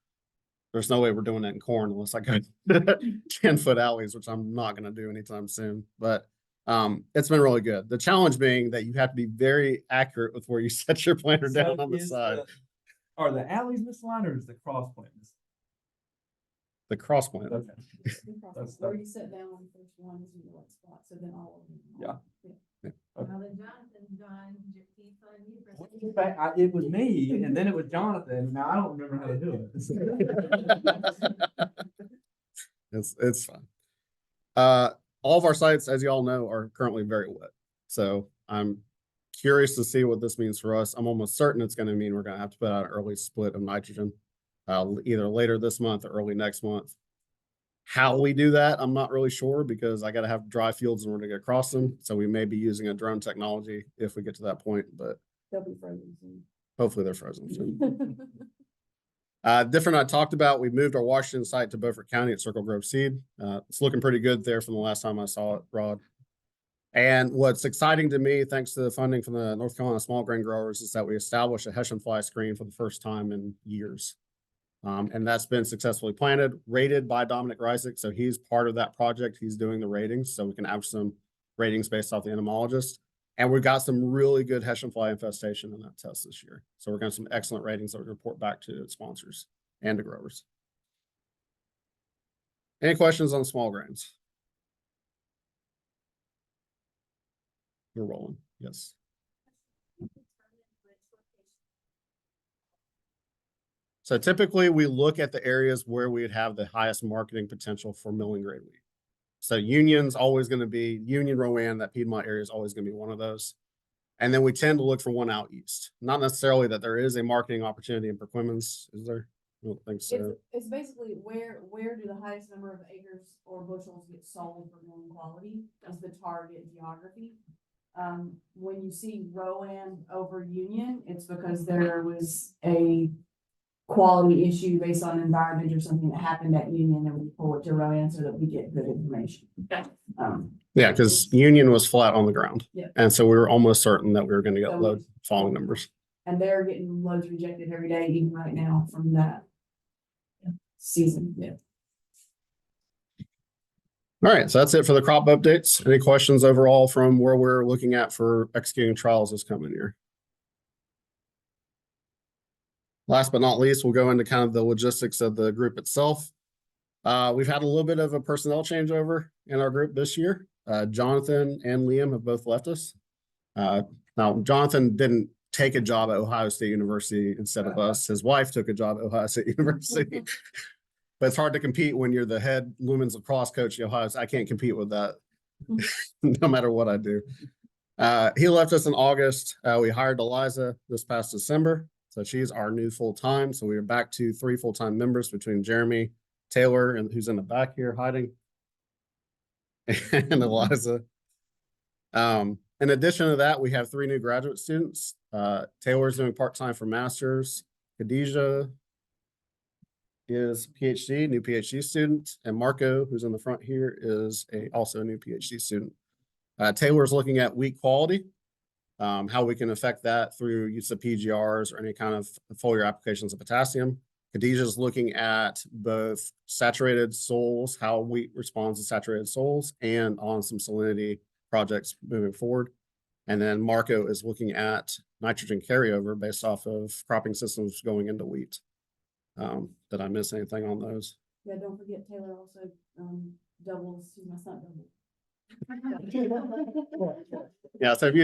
There's no way we're doing it in corn unless I go 10-foot alleys, which I'm not going to do anytime soon. But it's been really good. The challenge being that you have to be very accurate with where you set your planter down on the side. Are the alleys misaligned or is the cross plant misaligned? The cross plant. Okay. That's- Where you sit down on the first one is in the right spot, so then all of them. Yeah. Now that Jonathan's gone, he's on you for. It was me, and then it was Jonathan, now I don't remember how to do it. It's fun. All of our sites, as you all know, are currently very wet. So I'm curious to see what this means for us. I'm almost certain it's going to mean we're going to have to put out an early split of nitrogen, either later this month or early next month. How we do that, I'm not really sure because I got to have dry fields in order to get across them. So we may be using a drone technology if we get to that point, but They'll be frozen soon. hopefully they're frozen soon. Different I talked about, we moved our Washington site to Beaufort County at Circle Grove Seed. It's looking pretty good there from the last time I saw it, Rod. And what's exciting to me, thanks to the funding from the North Carolina small grain growers, is that we established a Hessian fly screen for the first time in years. And that's been successfully planted, rated by Dominic Reisick. So he's part of that project. He's doing the ratings. So we can have some ratings based off the entomologist. And we've got some really good Hessian fly infestation in that test this year. So we're going to have some excellent ratings that we report back to sponsors and to growers. Any questions on small grains? We're rolling. Yes. So typically we look at the areas where we'd have the highest marketing potential for milling grade wheat. So Union's always going to be Union, Rowan, that Piedmont area is always going to be one of those. And then we tend to look for one out east. Not necessarily that there is a marketing opportunity in Perquimans, is there? I don't think so. It's basically where do the highest number of acres or bushels get sold for milling quality is the target geography. When you see Rowan over Union, it's because there was a quality issue based on environment or something that happened at Union, and we pull it to Rowan so that we get good information. Yeah, because Union was flat on the ground. Yeah. And so we were almost certain that we were going to get So- low falling numbers. And they're getting loads rejected every day, even right now from that season. Yeah. All right, so that's it for the crop updates. Any questions overall from where we're looking at for executing trials this coming year? Last but not least, we'll go into kind of the logistics of the group itself. We've had a little bit of a personnel changeover in our group this year. Jonathan and Liam have both left us. Now, Jonathan didn't take a job at Ohio State University instead of us. His wife took a job at Ohio State University. But it's hard to compete when you're the head women's lacrosse coach at Ohio State. I can't compete with that no matter what I do. He left us in August. We hired Eliza this past December. So she's our new full-time. So we are back to 3 full-time members between Jeremy, Taylor, and who's in the back here hiding, and Eliza. In addition to that, we have 3 new graduate students. Taylor's doing part-time for master's. Khadijah is PhD, new PhD student, and Marco, who's in the front here, is also a new PhD student. Taylor's looking at wheat quality, how we can affect that through use of PGRs or any kind of foliar applications of potassium. Khadijah's looking at both saturated soils, how wheat responds to saturated soils, and on some salinity projects moving forward. And then Marco is looking at nitrogen carryover based off of cropping systems going into wheat. Did I miss anything on those? Yeah, don't forget Taylor also doubles, my son doubles. Yeah, so if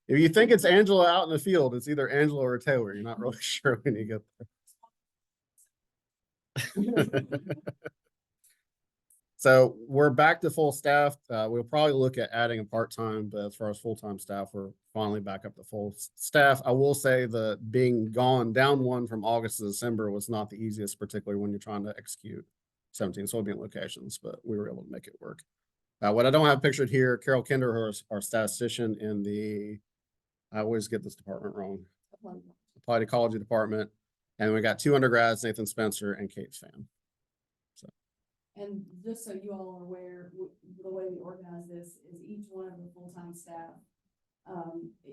you think it's Angela out in the field, it's either Angela or Taylor. You're not really sure when you get there. So we're back to full staff. We'll probably look at adding a part-time, but as far as full-time staff, we're finally back up to full staff. I will say the being gone down 1 from August to December was not the easiest, particularly when you're trying to execute 17 soybean locations, but we were able to make it work. What I don't have pictured here, Carol Kinder, our statistician in the, I always get this department wrong, applied ecology department. And we got 2 undergrads, Nathan Spencer and Kate Pham. And just so you all are aware, the way we organize this is each one of the full-time staff,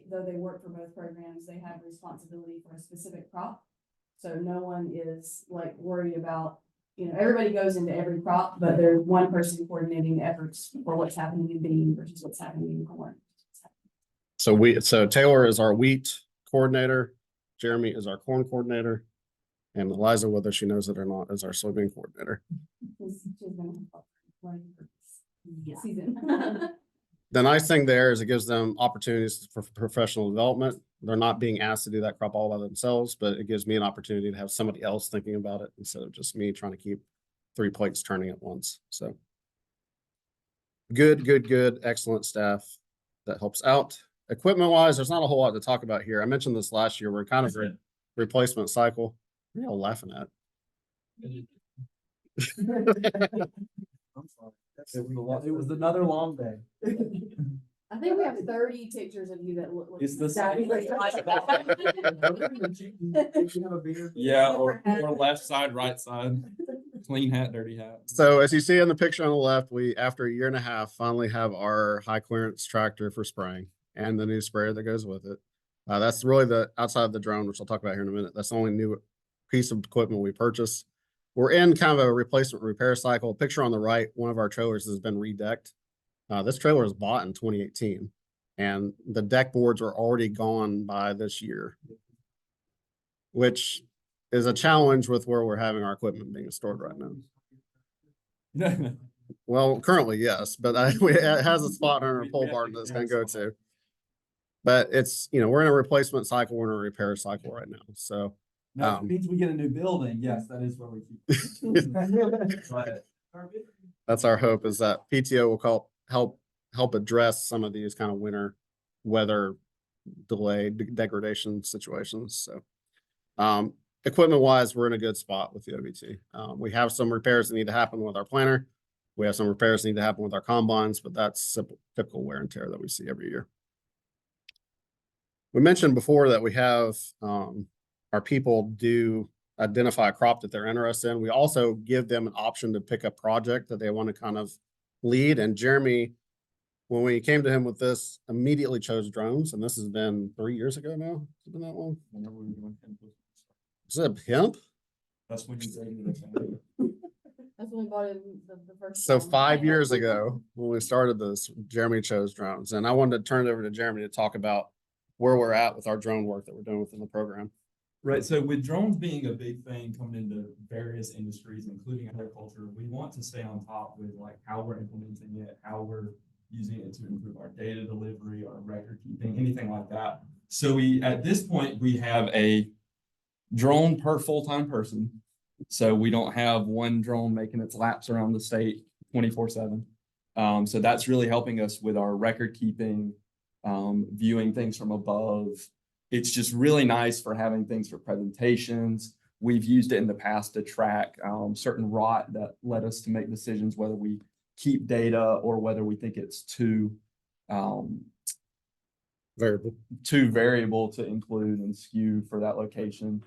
though they work for both programs, they have responsibility for a specific crop. So no one is like worried about, everybody goes into every crop, but there's one person coordinating the efforts for what's happening in bean versus what's happening in corn. So Taylor is our wheat coordinator. Jeremy is our corn coordinator. And Eliza, whether she knows it or not, is our swimming coordinator. She's been playing for Yeah. season. The nice thing there is it gives them opportunities for professional development. They're not being asked to do that crop all by themselves, but it gives me an opportunity to have somebody else thinking about it instead of just me trying to keep 3 plates turning at once. So good, excellent staff that helps out. Equipment wise, there's not a whole lot to talk about here. I mentioned this last year. We're kind of a replacement cycle. What are y'all laughing at? I'm sorry. It was another long day. I think we have 30 pictures of you that look like. It's the exactly like Yeah, or left side, right side, clean hat, dirty hat. So as you see in the picture on the left, we, after a year and a half, finally have our high clearance tractor for spraying and the new sprayer that goes with it. That's really the outside of the drone, which I'll talk about here in a minute. That's the only new piece of equipment we purchased. We're in kind of a replacement repair cycle. Picture on the right, one of our trailers has been redecked. This trailer was bought in 2018 and the deck boards were already gone by this year, which is a challenge with where we're having our equipment being stored right now. Well, currently, yes, but it has a spot on our pole barn that's going to go to. But it's, we're in a replacement cycle, we're in a repair cycle right now. So No, if it means we get a new building, yes, that is where we keep. But that's our hope, is that PTO will help address some of these kind of winter weather delay degradation situations. So equipment wise, we're in a good spot with the OVT. We have some repairs that need to happen with our planter. We have some repairs that need to happen with our combines, but that's simple, typical wear and tear that we see every year. We mentioned before that we have our people do identify a crop that they're interested in. We also give them an option to pick a project that they want to kind of lead. And Jeremy, when we came to him with this, immediately chose drones. And this has been 3 years ago now. Has it been that long? whenever we were doing Is it a pimp? that's when you graded the family. That's when we bought it the first. So time. 5 years ago, when we started this, Jeremy chose drones. And I wanted to turn it over to Jeremy to talk about where we're at with our drone work that we're doing within the program. Right, so with drones being a big thing coming into various industries, including agriculture, we want to stay on top with like how we're implementing it, how we're using it to improve our data delivery, our record keeping, anything like that. So at this point, we have a drone per full-time person. So we don't have one drone making its laps around the state 24/7. So that's really helping us with our record keeping, viewing things from above. It's just really nice for having things for presentations. We've used it in the past to track certain rot that led us to make decisions whether we keep data or whether we think it's too variable to include and skew for that location.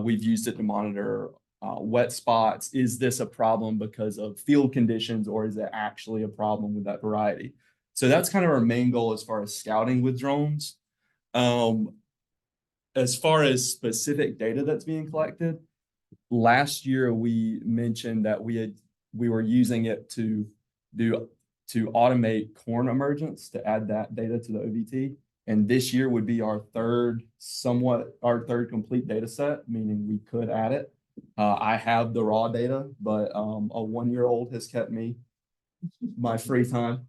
We've used it to monitor wet spots. Is this a problem because of field conditions, or is it actually a problem with that variety? So that's kind of our main goal as far as scouting with drones. As far as specific data that's being collected, last year we mentioned that we were using it to automate corn emergence, to add that data to the OVT. And this year would be our third complete data set, meaning we could add it. I have the raw data, but a 1-year-old has kept me my free time,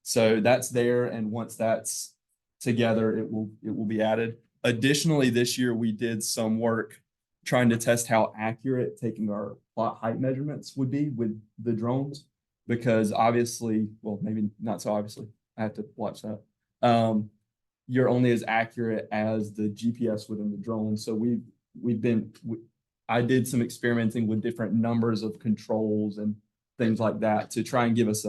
so that's there. And once that's together, it will be added. Additionally, this year we did some work trying to test how accurate taking our plot height measurements would be with the drones, because obviously, well, maybe not so obviously, I have to watch that. You're only as accurate as the GPS within the drone. So I did some experimenting with different numbers of controls and things like that to try and give us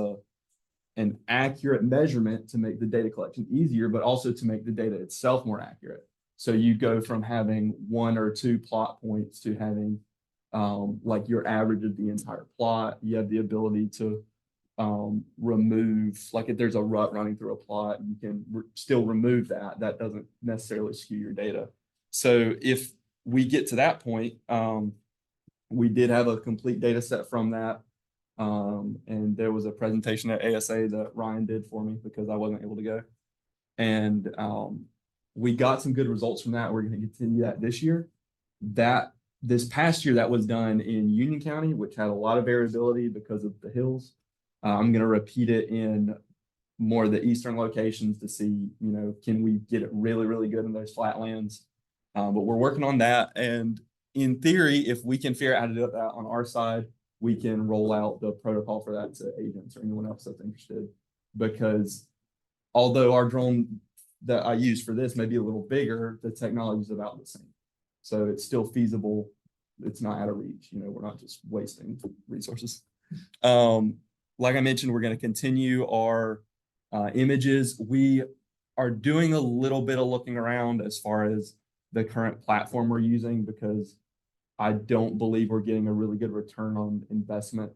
an accurate measurement to make the data collection easier, but also to make the data itself more accurate. So you go from having 1 or 2 plot points to having like your average of the entire plot. You have the ability to remove, like if there's a rut running through a plot, you can still remove that. That doesn't necessarily skew your data. So if we get to that point, we did have a complete data set from that. And there was a presentation at ASA that Ryan did for me because I wasn't able to go. And we got some good results from that. We're going to continue that this year. That This past year, that was done in Union County, which had a lot of variability because of the hills. I'm gonna repeat it in more of the eastern locations to see, you know, can we get it really, really good in those flatlands? But we're working on that, and in theory, if we can figure out how to do that on our side, we can roll out the protocol for that to agents or anyone else that's interested. Because although our drone that I use for this may be a little bigger, the technology is about the same. So it's still feasible. It's not out of reach. You know, we're not just wasting resources. Like I mentioned, we're going to continue our images. We are doing a little bit of looking around as far as the current platform we're using, because I don't believe we're getting a really good return on investment.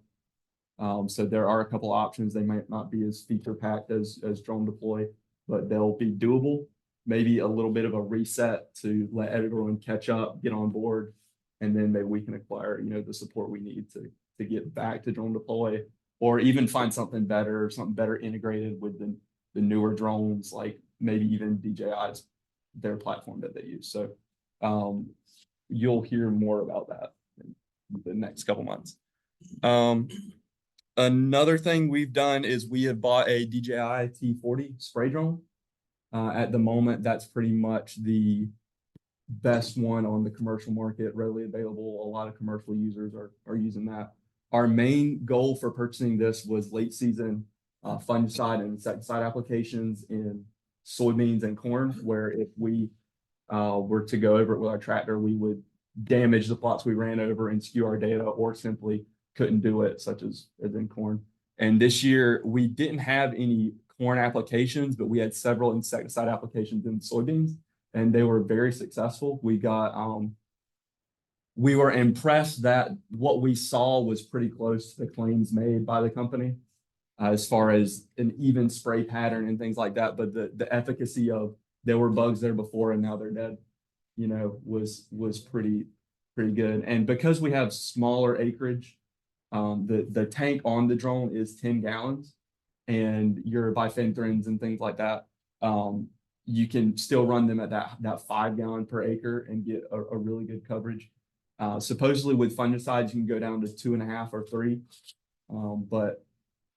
So there are a couple options. They might not be as feature packed as Drone Deploy, but they'll be doable. Maybe a little bit of a reset to let everyone catch up, get on board, and then maybe we can acquire, you know, the support we need to get back to Drone Deploy, or even find something better integrated with the newer drones, like maybe even DJI's, their platform that they use. So you'll hear more about that in the next couple months. Another thing we've done is we have bought a DJI T40 spray drone. At the moment, that's pretty much the best one on the commercial market, readily available. A lot of commercial users are using that. Our main goal for purchasing this was late season fungicide and insecticide applications in soybeans and corn, where if we were to go over it with our tractor, we would damage the plots we ran over and skew our data, or simply couldn't do it, such as in corn. And this year we didn't have any corn applications, but we had several insecticide applications in soybeans, and they were very successful. We were impressed that what we saw was pretty close to the claims made by the company as far as an even spray pattern and things like that. But the efficacy of there were bugs there before and now they're dead, you know, was pretty good. And because we have smaller acreage, the tank on the drone is 10 gallons, and your bifenthrins and things like that, you can still run them at that 5 gallon per acre and get a really good coverage. Supposedly with fungicides, you can go down to 2.5 or 3, but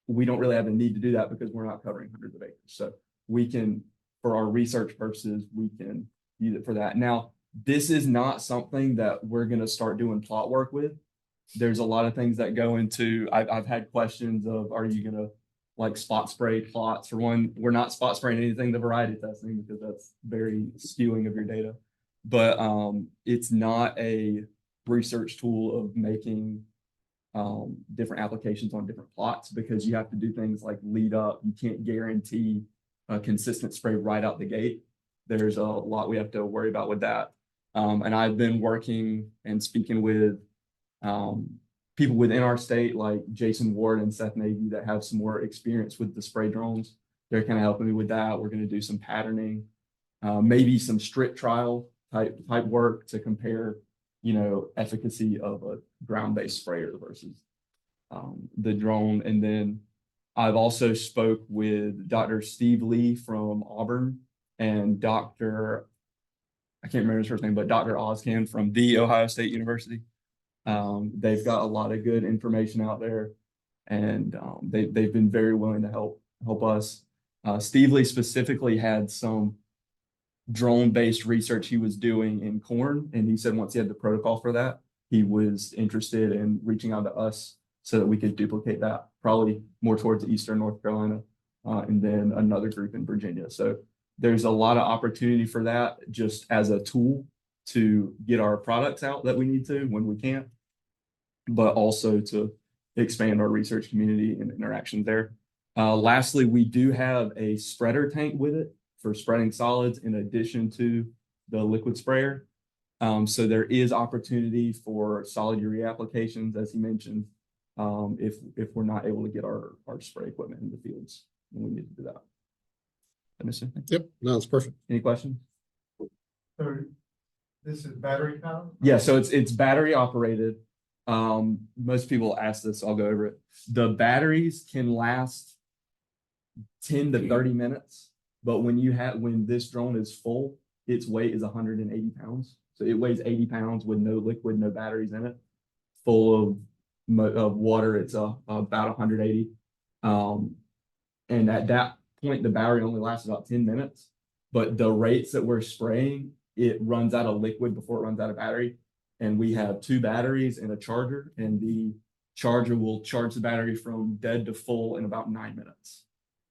we don't really have a need to do that because we're not covering hundreds of acres. So we can, for our research purposes, we can use it for that. Now, this is not something that we're going to start doing plot work with. There's a lot of things that go into, I've had questions of, are you going to like spot spray plots? For one, we're not spot spraying anything the variety testing, because that's very skewing of your data. But it's not a research tool of making different applications on different plots, because you have to do things like lead up. You can't guarantee a consistent spray right out the gate. There's a lot we have to worry about with that. And I've been working and speaking with people within our state, like Jason Ward and Seth Nagy, that have some more experience with the spray drones. They're kind of helping me with that. We're going to do some patterning, maybe some strip trial type work to compare, you know, efficacy of a ground-based sprayer versus the drone. And then I've also spoke with Dr. Steve Lee from Auburn and Dr. I can't remember his first name, but Dr. Ozcan from The Ohio State University. They've got a lot of good information out there, and they've been very willing to help us. Steve Lee specifically had some drone-based research he was doing in corn, and he said once he had the protocol for that, he was interested in reaching out to us so that we could duplicate that, probably more towards eastern North Carolina, and then another group in Virginia. So there's a lot of opportunity for that, just as a tool to get our products out that we need to when we can't, but also to expand our research community and interactions there. Lastly, we do have a spreader tank with it for spreading solids in addition to the liquid sprayer. So there is opportunity for solid urea applications, as he mentioned, if we're not able to get our spray equipment in the fields, and we need to do that. Did I miss anything? Yep, no, it's perfect. Any questions? So this is battery powered? Yeah, so it's battery operated. Most people ask this, I'll go over it. The batteries can last 10 to 30 minutes, but when this drone is full, its weight is 180 pounds. So it weighs 80 pounds with no liquid, no batteries in it, full of water. It's about 180. And at that point, the battery only lasts about 10 minutes. But the rates that we're spraying, it runs out of liquid before it runs out of battery. And we have 2 batteries and a charger, and the charger will charge the battery from dead to full in about 9 minutes.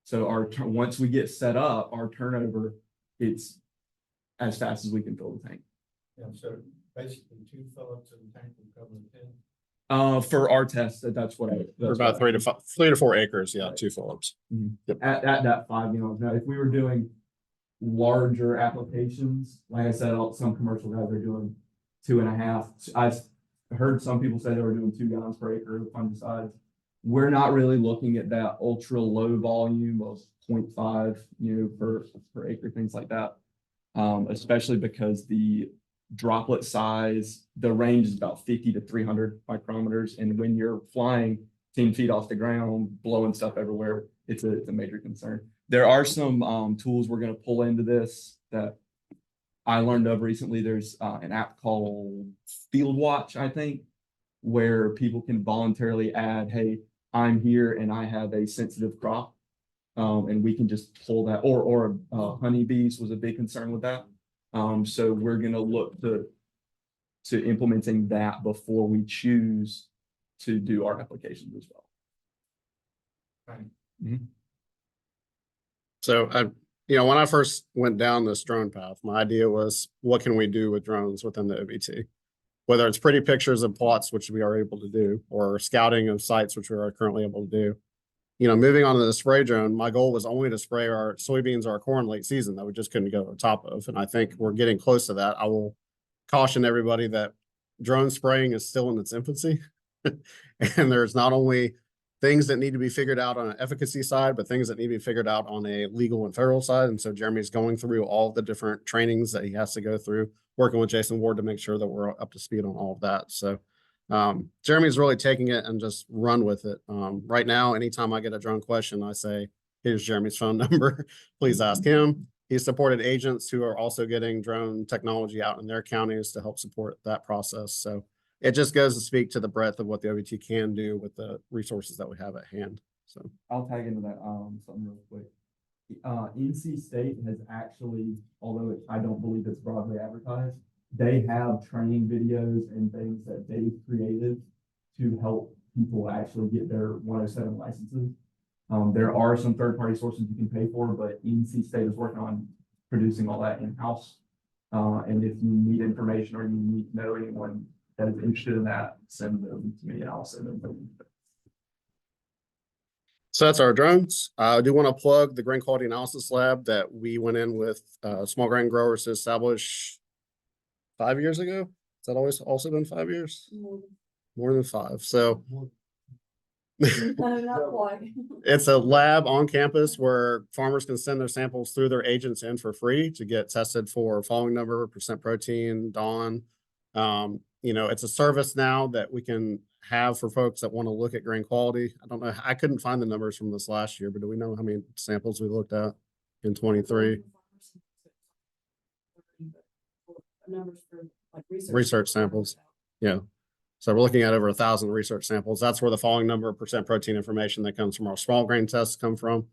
So once we get set up, our turnover, it's as fast as we can fill the tank. Yeah, so basically 2 fill-ups in the tank will cover the 10. For our test, that's what For about 3 to 4 acres, yeah, Right. 2 Phillips. at that 5 gallons. Now, if we were doing larger applications, like I said, some commercial guys are doing 2.5. I heard some people say they were doing 2 gallons per acre of fungicides. We're not really looking at that ultra low volume of 0.5, per acre, things like that. Especially because the droplet size, the range is about 50 to 300 micrometers. And when you're flying 10 feet off the ground, blowing stuff everywhere, it's a major concern. There are some tools we're going to pull into this that I learned of recently. There's an app called Field Watch, I think, where people can voluntarily add, hey, I'm here and I have a sensitive crop. And we can just pull that, or honeybees was a big concern with that. So we're going to look to implementing that before we choose to do our applications as well. Right. So when I first went down this drone path, my idea was, what can we do with drones within the OVT? Whether it's pretty pictures of plots, which we are able to do, or scouting of sites, which we are currently able to do. Moving on to the spray drone, my goal was only to spray our soybeans or our corn late season that we just couldn't go on top of. And I think we're getting close to that. I will caution everybody that drone spraying is still in its infancy. And there's not only things that need to be figured out on an efficacy side, but things that need to be figured out on a legal and federal side. And so Jeremy's going through all the different trainings that he has to go through, working with Jason Ward to make sure that we're up to speed on all of that. So Jeremy's really taking it and just run with it. Right now, anytime I get a drone question, I say, here's Jeremy's phone number. Please ask him. He's supported agents who are also getting drone technology out in their counties to help support that process. So it just goes to speak to the breadth of what the OVT can do with the resources that we have at hand. So I'll tag into that something real quick. NC State has actually, although I don't believe it's broadly advertised, they have training videos and things that they've created to help people actually get their 107 licenses. There are some third-party sources you can pay for, but NC State is working on producing all that in-house. And if you need information or you know anyone that is interested in that, send them to me and I'll send them to you. So that's our drones. I do want to plug the grain quality analysis lab that we went in with small grain growers to establish 5 years ago. Has that always also been 5 years? More than 5. So Not quite. it's a lab on campus where farmers can send their samples through their agents in for free to get tested for falling number, percent protein, DON. It's a service now that we can have for folks that want to look at grain quality. I don't know. I couldn't find the numbers from this last year, but do we know how many samples we looked at in 23? Numbers for like Research samples. Yeah. So we're looking at over 1,000 research samples. That's where the falling number, percent protein information that comes from our small grain tests come from.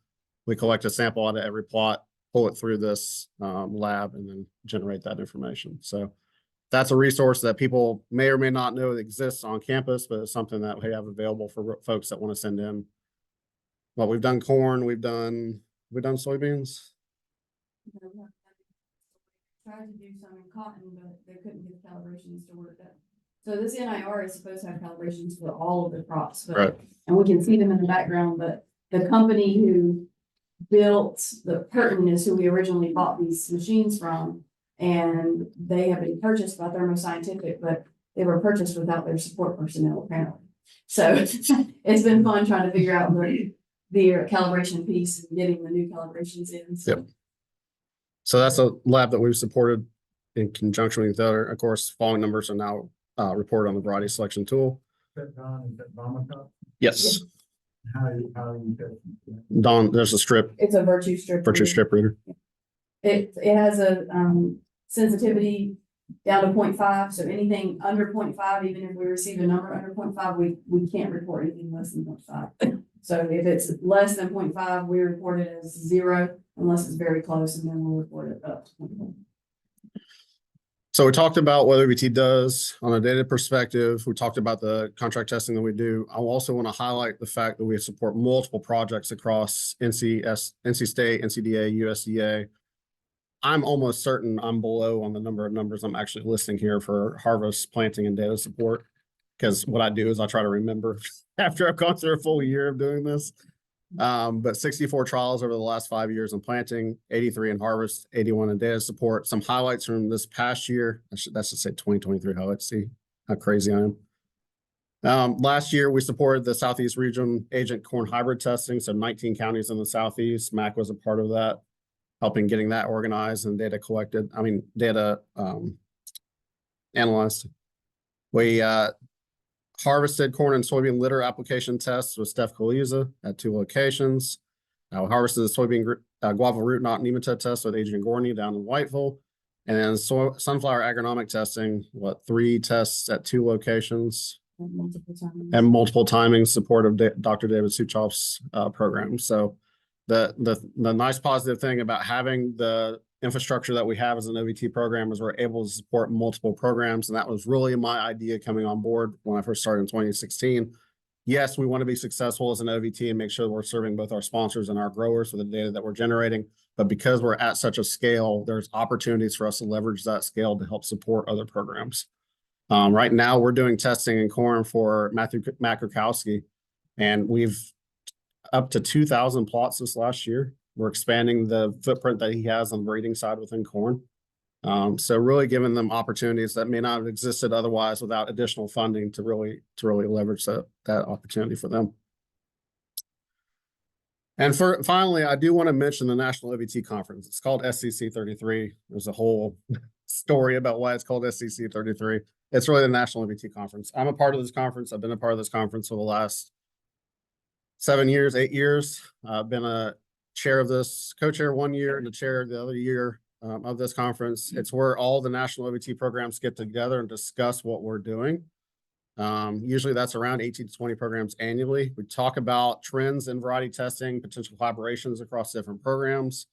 We collect a sample out of every plot, pull it through this lab, and then generate that information. So that's a resource that people may or may not know exists on campus, but it's something that we have available for folks that want to send in. Well, we've done corn, we've done soybeans. Tried to do some in cotton, but they couldn't get the calibrations to work out. So this NIR is supposed to have calibrations for all of the crops, but, Right. and we can see them in the background, but the company who built the Curtin is who we originally bought these machines from. And they have been purchased by Thermo Scientific, but they were purchased without their support personnel apparently. So it's been fun trying to figure out the calibration piece and getting the new calibrations in. So. Yep. So that's a lab that we've supported in conjunction with the other. Of course, falling numbers are now reported on the variety selection tool. Is that Vomica? Yes. How are you testing? Don, there's a strip, It's a virtue strip. virtue strip reader. It has a sensitivity down to 0.5. So anything under 0.5, even if we receive a number under 0.5, we can't report anything less than 0.5. So if it's less than 0.5, we report it as 0 unless it's very close, and then we'll report it up to 0.1. So we talked about what OVT does on a data perspective. We talked about the contract testing that we do. I also want to highlight the fact that we support multiple projects across NC State, NCDA, USDA. I'm almost certain I'm below on the number of numbers I'm actually listing here for harvest, planting, and data support. Because what I do is I try to remember after I've gone through a full year of doing this. But 64 trials over the last 5 years in planting, 83 in harvest, 81 in data support. Some highlights from this past year. That should say 2023 highlights. See how crazy I am. Last year, we supported the Southeast Region Agent Corn Hybrid testing. So 19 counties in the Southeast. MAC was a part of that, helping getting that organized and data collected. Data analyzed. We harvested corn and soybean litter application tests with Steph Kaliza at 2 locations. Harvested the soybean guava root knot nematode test with Adrian Gorney down in Whiteville. And then sunflower agronomic testing, 3 tests at 2 locations. And multiple timings support of Dr. David Suchoff's program. So the nice positive thing about having the infrastructure that we have as an OVT program is we're able to support multiple programs. And that was really my idea coming on board when I first started in 2016. Yes, we want to be successful as an OVT and make sure that we're serving both our sponsors and our growers with the data that we're generating. But because we're at such a scale, there's opportunities for us to leverage that scale to help support other programs. Right now, we're doing testing in corn for Matt Krakowski, and we've up to 2,000 plots this last year. We're expanding the footprint that he has on the breeding side within corn. So really giving them opportunities that may not have existed otherwise without additional funding to really leverage that opportunity for them. And finally, I do want to mention the National OVT Conference. It's called SCC 33. There's a whole story about why it's called SCC 33. It's really the National OVT Conference. I'm a part of this conference. I've been a part of this conference for the last 7 years, 8 years. I've been a chair of this, co-chair 1 year and the chair the other year of this conference. It's where all the national OVT programs get together and discuss what we're doing. Usually that's around 18 to 20 programs annually. We talk about trends in variety testing, potential collaborations across different programs.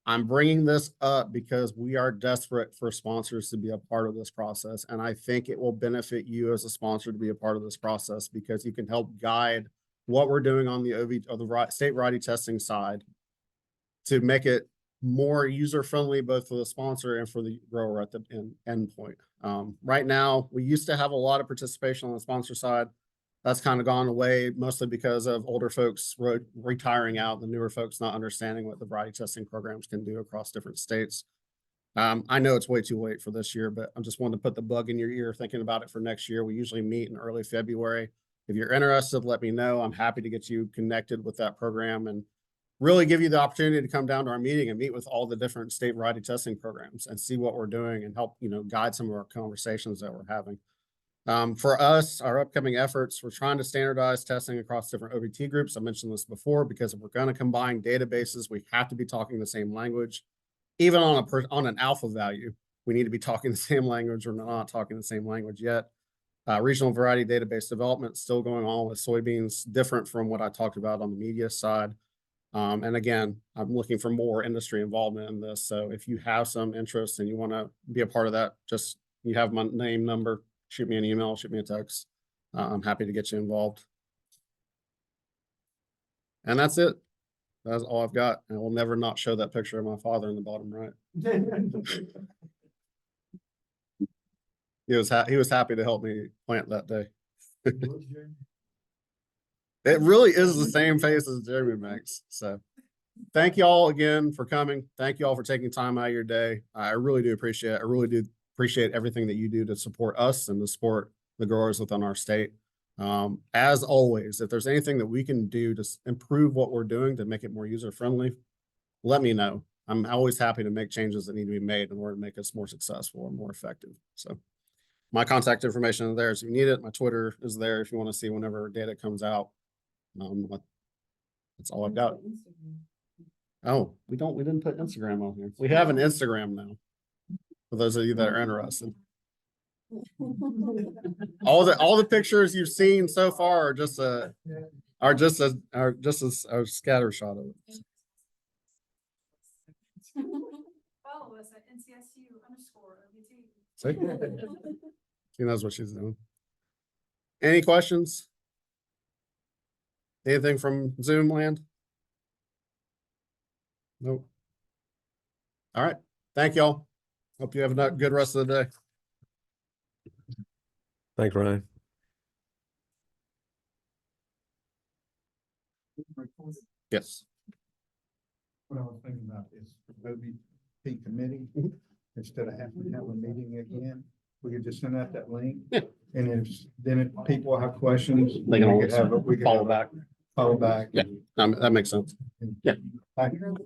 I'm bringing this up because we are desperate for sponsors to be a part of this process. And I think it will benefit you as a sponsor to be a part of this process because you can help guide what we're doing on the OVT or the state variety testing side to make it more user-friendly, both for the sponsor and for the grower at the end point. Right now, we used to have a lot of participation on the sponsor side. That's kind of gone away, mostly because of older folks retiring out, the newer folks not understanding what the variety testing programs can do across different states. I know it's way too late for this year, but I just wanted to put the bug in your ear thinking about it for next year. We usually meet in early February. If you're interested, let me know. I'm happy to get you connected with that program and really give you the opportunity to come down to our meeting and meet with all the different state variety testing programs and see what we're doing and help, guide some of our conversations that we're having. For us, our upcoming efforts, we're trying to standardize testing across different OVT groups. I mentioned this before because if we're going to combine databases, we have to be talking the same language. Even on an alpha value, we need to be talking the same language. We're not talking the same language yet. Regional variety database development still going on with soybeans, different from what I talked about on the media side. And again, I'm looking for more industry involvement in this. So if you have some interest and you want to be a part of that, you have my name, number, shoot me an email, shoot me a text. I'm happy to get you involved. And that's it. That's all I've got. And I will never not show that picture of my father in the bottom right. He was happy to help me plant that day. It really is the same face as Jeremy makes. So thank you all again for coming. Thank you all for taking time out of your day. I really do appreciate it. I really do appreciate everything that you do to support us and to support the growers within our state. As always, if there's anything that we can do to improve what we're doing to make it more user-friendly, let me know. I'm always happy to make changes that need to be made in order to make us more successful and more effective. So my contact information is there if you need it. My Twitter is there if you want to see whenever data comes out. That's all I've got. Oh, we didn't put Instagram on here. We have an Instagram now. for those of you that are interested. All the pictures you've seen so far are just a scatter shot of it. Follow us at NCSU_OVT. See? She knows what she's doing. Any questions? Anything from Zoom land? Nope. All right. Thank y'all. Hope you have a good rest of the day. Thanks, Ryan. Yes. What I was thinking about is OVT committee, instead of having to have a meeting again, we could just send out that link. Yeah. And if people have questions, They can we could always we could follow back. Follow back. Yeah. That makes sense. Yeah. Thank you.